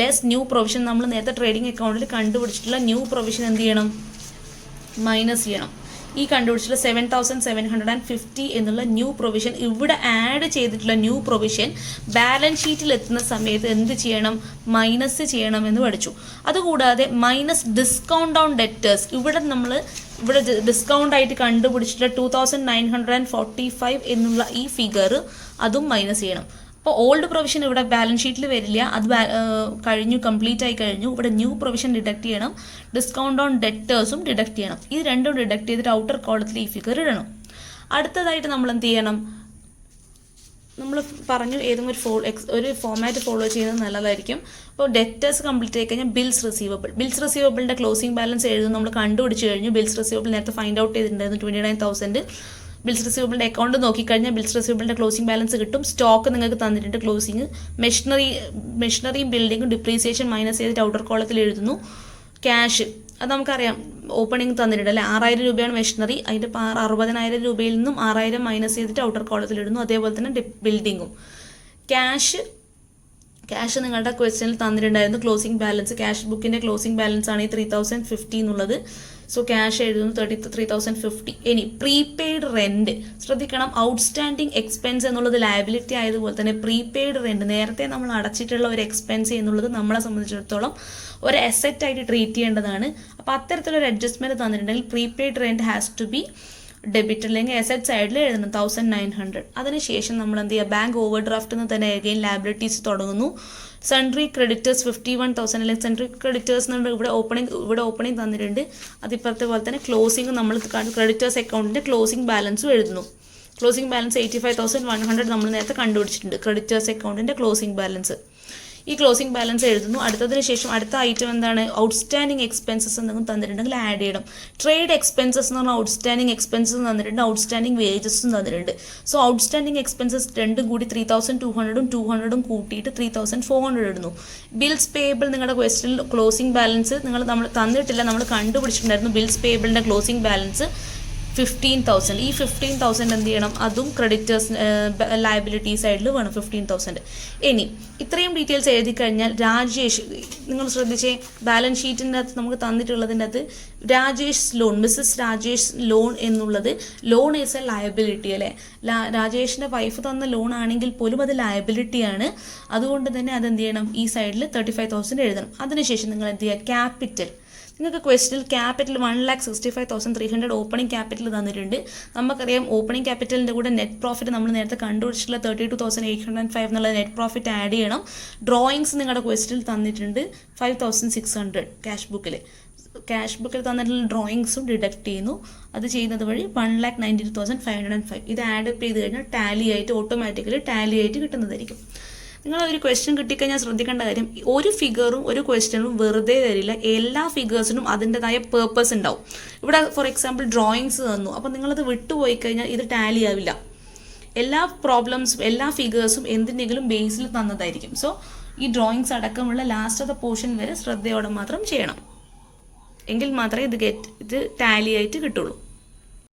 ലെസ് ന്യൂ പ്രൊവിഷൻ നമ്മൾ നേരത്തെ ട്രേഡിംഗ് അക്കൗണ്ടിൽ കണ്ടുപിടിച്ചിട്ടുള്ള ന്യൂ പ്രൊവിഷൻ എന്ത് ചെയ്യണം? മൈനസ് ചെയ്യണം. ഈ കണ്ടുപിടിച്ചിട്ടുള്ള 7,750 എന്നുള്ള ന്യൂ പ്രൊവിഷൻ, ഇവിടെ ആഡ് ചെയ്തിട്ടുള്ള ന്യൂ പ്രൊവിഷൻ ബാലൻസ് ഷീറ്റിൽ എത്തുന്ന സമയത്ത് എന്ത് ചെയ്യണം? മൈനസ് ചെയ്യണം എന്ന് പഠിച്ചു. അതുകൂടാതെ മൈനസ് ഡിസ്കൗണ്ട് ഓൺ ഡെറ്റേഴ്സ്, ഇവിടെ ഡിസ്കൗണ്ട് ആയിട്ട് കണ്ടുപിടിച്ചിട്ടുള്ള 2,945 എന്നുള്ള ഈ ഫിഗർ അതും മൈനസ് ചെയ്യണം. അപ്പോൾ ഓൾഡ് പ്രൊവിഷൻ ഇവിടെ ബാലൻസ് ഷീറ്റിൽ വരില്ല, അത് കഴിഞ്ഞു, കംപ്ലീറ്റ് ആയി കഴിഞ്ഞു. ഇവിടെ ന്യൂ പ്രൊവിഷൻ ഡിഡക്ട് ചെയ്യണം, ഡിസ്കൗണ്ട് ഓൺ ഡെറ്റേഴ്സും ഡിഡക്ട് ചെയ്യണം. ഇത് രണ്ടും ഡിഡക്ട് ചെയ്തിട്ട് ഔട്ടർ കോളത്തിൽ ഈ ഫിഗർ ഇടണം. അടുത്തതായിട്ട് നമ്മൾ എന്ത് ചെയ്യണം? നമ്മൾ പറഞ്ഞു ഏതെങ്കിലും ഒരു ഫോമാറ്റ് ഫോളോ ചെയ്യുന്നത് നല്ലതായിരിക്കും. അപ്പോൾ ഡെറ്റേഴ്സ് കംപ്ലീറ്റ് ആയി കഴിഞ്ഞാൽ ബിൽസ് റിസീവബിളിൻ്റെ ക്ലോസിംഗ് ബാലൻസ് എഴുതും. നമ്മൾ കണ്ടുപിടിച്ച് കഴിഞ്ഞു. ബിൽസ് റിസീവബിൾ നേരത്തെ ഫൈൻഡ് ഔട്ട് ചെയ്തിട്ടുണ്ടായിരുന്നു 29,000. ബിൽസ് റിസീവബിളിൻ്റെ അക്കൗണ്ട് നോക്കിക്കഴിഞ്ഞാൽ ബിൽസ് റിസീവബിളിൻ്റെ ക്ലോസിംഗ് ബാലൻസ് കിട്ടും. സ്റ്റോക്ക് നിങ്ങൾക്ക് തന്നിട്ടുണ്ട്, ക്ലോസിംഗ്. മെഷീനറിയും ബിൽഡിങ്ങും ഡിപ്രീസിയേഷൻ മൈനസ് ചെയ്തിട്ട് ഔട്ടർ കോളത്തിൽ എഴുതുന്നു. ക്യാഷ് അത് നമുക്കറിയാം, ഓപ്പണിംഗ് തന്നിട്ടുണ്ട് അല്ലേ, 6,000 രൂപയാണ് മെഷീനറി, അതിൻ്റെ 60,000 രൂപയിൽ നിന്നും 6,000 മൈനസ് ചെയ്തിട്ട് ഔട്ടർ കോളത്തിൽ ഇടുന്നു. അതേപോലെ തന്നെ ബിൽഡിങ്ങും. ക്യാഷ് നിങ്ങളുടെ ക്വസ്റ്റ്യനിൽ തന്നിട്ടുണ്ടായിരുന്നു. ക്ലോസിംഗ് ബാലൻസ്, ക്യാഷ് ബുക്കിൻ്റെ ക്ലോസിംഗ് ബാലൻസ് ആണ് ഈ 3,050 എന്നുള്ളത്. സോ ക്യാഷ് എഴുതുന്നു 3,050. ഇനി പ്രീപെയ്ഡ് റെൻറ്റ് ശ്രദ്ധിക്കണം. ഔട്ട്സ്റ്റാൻഡിങ് എക്സ്പെൻസ് എന്നുള്ളത് ലയബിലിറ്റി ആയതുപോലെ തന്നെ പ്രീപെയ്ഡ് റെൻറ്റ് നേരത്തെ നമ്മൾ അടച്ചിട്ടുള്ള ഒരു എക്സ്പെൻസ് എന്നുള്ളത് നമ്മളെ സംബന്ധിച്ചിടത്തോളം ഒരു അസറ്റ് ആയിട്ട് ട്രീറ്റ് ചെയ്യേണ്ടതാണ്. അപ്പോൾ അത്തരത്തിലൊരു അഡ്ജസ്റ്റ്മെൻറ്റ് തന്നിട്ടുണ്ടെങ്കിൽ prepaid rent has to be debit, അല്ലെങ്കിൽ അസറ്റ് സൈഡിൽ എഴുതണം 1,900. അതിനുശേഷം നമ്മൾ എന്ത് ചെയ്യുക? ബാങ്ക് ഓവർ ഡ്രാഫ്റ്റിൽ നിന്ന് തന്നെ അഗെയിൻ ലയബിലിറ്റീസ് തുടങ്ങുന്നു. സൺട്രി ക്രെഡിറ്റേഴ്സ് 51,000, അല്ലെങ്കിൽ സൺട്രി ക്രെഡിറ്റേഴ്സ് എന്നുണ്ട് ഇവിടെ ഓപ്പണിംഗ് തന്നിട്ടുണ്ട്. അതിപ്പുറത്തെ പോലെ തന്നെ ക്ലോസിംഗ് നമ്മൾ ക്രെഡിറ്റേഴ്സ് അക്കൗണ്ടിൻ്റെ ക്ലോസിംഗ് ബാലൻസും എഴുതുന്നു. ക്ലോസിംഗ് ബാലൻസ് 85,100 നമ്മൾ നേരത്തെ കണ്ടുപിടിച്ചിട്ടുണ്ട്, ക്രെഡിറ്റേഴ്സ് അക്കൗണ്ടിൻ്റെ ക്ലോസിംഗ് ബാലൻസ്. ഈ ക്ലോസിംഗ് ബാലൻസ് എഴുതുന്നു. അടുത്തതിന് ശേഷം അടുത്ത ഐറ്റം എന്താണ്? ഔട്ട്സ്റ്റാൻഡിങ് എക്സ്പെൻസസ് എന്തെങ്കിലും തന്നിട്ടുണ്ടെങ്കിൽ ആഡ് ചെയ്യണം. ട്രേഡ് എക്സ്പെൻസസ് എന്ന് പറഞ്ഞാൽ ഔട്ട്സ്റ്റാൻഡിങ് എക്സ്പെൻസസ് തന്നിട്ടുണ്ട്, ഔട്ട്സ്റ്റാൻഡിങ് വേജസും തന്നിട്ടുണ്ട്. സോ ഔട്ട്സ്റ്റാൻഡിങ് എക്സ്പെൻസസ് രണ്ടും കൂടി 3,200ഉം 200ഉം കൂട്ടിയിട്ട് 3,400 ഇടുന്നു. ബിൽസ് പേയബിൾ നിങ്ങളുടെ ക്വസ്റ്റ്യനിൽ ക്ലോസിംഗ് ബാലൻസ് നമ്മൾ തന്നിട്ടില്ല, നമ്മൾ കണ്ടുപിടിച്ചിട്ടുണ്ടായിരുന്നു. ബിൽസ് പേയബിളിൻ്റെ ക്ലോസിംഗ് ബാലൻസ് 15,000. ഈ 15,000 എന്ത് ചെയ്യണം? അതും ക്രെഡിറ്റേഴ്സ് ലയബിലിറ്റി സൈഡിൽ വേണം 15,000. ഇനി ഇത്രയും ഡീറ്റെയിൽസ് എഴുതി കഴിഞ്ഞാൽ രാജേഷ്, നിങ്ങൾ ശ്രദ്ധിച്ചേ, ബാലൻസ് ഷീറ്റിൻ്റെ അകത്ത് നമുക്ക് തന്നിട്ടുള്ളതിൻ്റെ അകത്ത് Rajesh loan, Mrs Rajesh loan എന്നുള്ളത് ലോൺ ഈസ് എ ലയബിലിറ്റി അല്ലേ. രാജേഷിൻ്റെ വൈഫ് തന്ന ലോൺ ആണെങ്കിൽ പോലും അത് ലയബിലിറ്റിയാണ്. അതുകൊണ്ട് തന്നെ അതെന്ത് ചെയ്യണം? ഈ സൈഡിൽ 35,000 എഴുതണം. അതിനുശേഷം നിങ്ങൾ എന്ത് ചെയ്യുക? ക്യാപിറ്റൽ, നിങ്ങൾക്ക് ക്വസ്റ്റ്യനിൽ ക്യാപിറ്റൽ 1,65,300 ഓപ്പണിംഗ് ക്യാപിറ്റൽ തന്നിട്ടുണ്ട്. നമുക്കറിയാം ഓപ്പണിംഗ് ക്യാപിറ്റലിൻ്റെ കൂടെ നെറ്റ് പ്രോഫിറ്റ് നമ്മൾ നേരത്തെ കണ്ടുപിടിച്ചിട്ടുള്ള 32,805 എന്നുള്ള നെറ്റ് പ്രോഫിറ്റ് ആഡ് ചെയ്യണം. ഡ്രോയിങ്സ് നിങ്ങളുടെ ക്വസ്റ്റ്യനിൽ തന്നിട്ടുണ്ട് 5,600 ക്യാഷ് ബുക്കിൽ തന്നിട്ടുള്ള ഡ്രോയിങ്സും ഡിഡക്ട് ചെയ്യുന്നു. അത് ചെയ്യുന്നത് വഴി 1,92,505. ഇത് ആഡ് അപ്പ് ചെയ്ത് കഴിഞ്ഞാൽ ഓട്ടോമാറ്റിക്കലി ടാലി ആയിട്ട് കിട്ടുന്നതായിരിക്കും. നിങ്ങൾ ഒരു ക്വസ്റ്റ്യൻ കിട്ടിക്കഴിഞ്ഞാൽ ശ്രദ്ധിക്കേണ്ട കാര്യം, ഒരു ഫിഗറും ഒരു ക്വസ്റ്റ്യനും വെറുതെ തരില്ല. എല്ലാ ഫിഗേഴ്സിനും അതിൻ്റെതായ പേർപ്പസ് ഉണ്ടാവും. ഇവിടെ ഫോർ എക്സാമ്പിൾ ഡ്രോയിങ്സ് തന്നു, അപ്പോൾ നിങ്ങളത് വിട്ടുപോയി കഴിഞ്ഞാൽ ഇത് ടാലി ആവില്ല. എല്ലാ പ്രോബ്ലംസും എല്ലാ ഫിഗേഴ്സും എന്തിനെങ്കിലും ബേസിൽ തന്നതായിരിക്കും. സോ ഈ ഡ്രോയിങ്സ് അടക്കമുള്ള ലാസ്റ്റത്തെ പോർഷൻ വരെ ശ്രദ്ധയോടെ മാത്രം ചെയ്യണം, എങ്കിൽ മാത്രമേ ഇത് ടാലി ആയിട്ട് കിട്ടുള്ളൂ.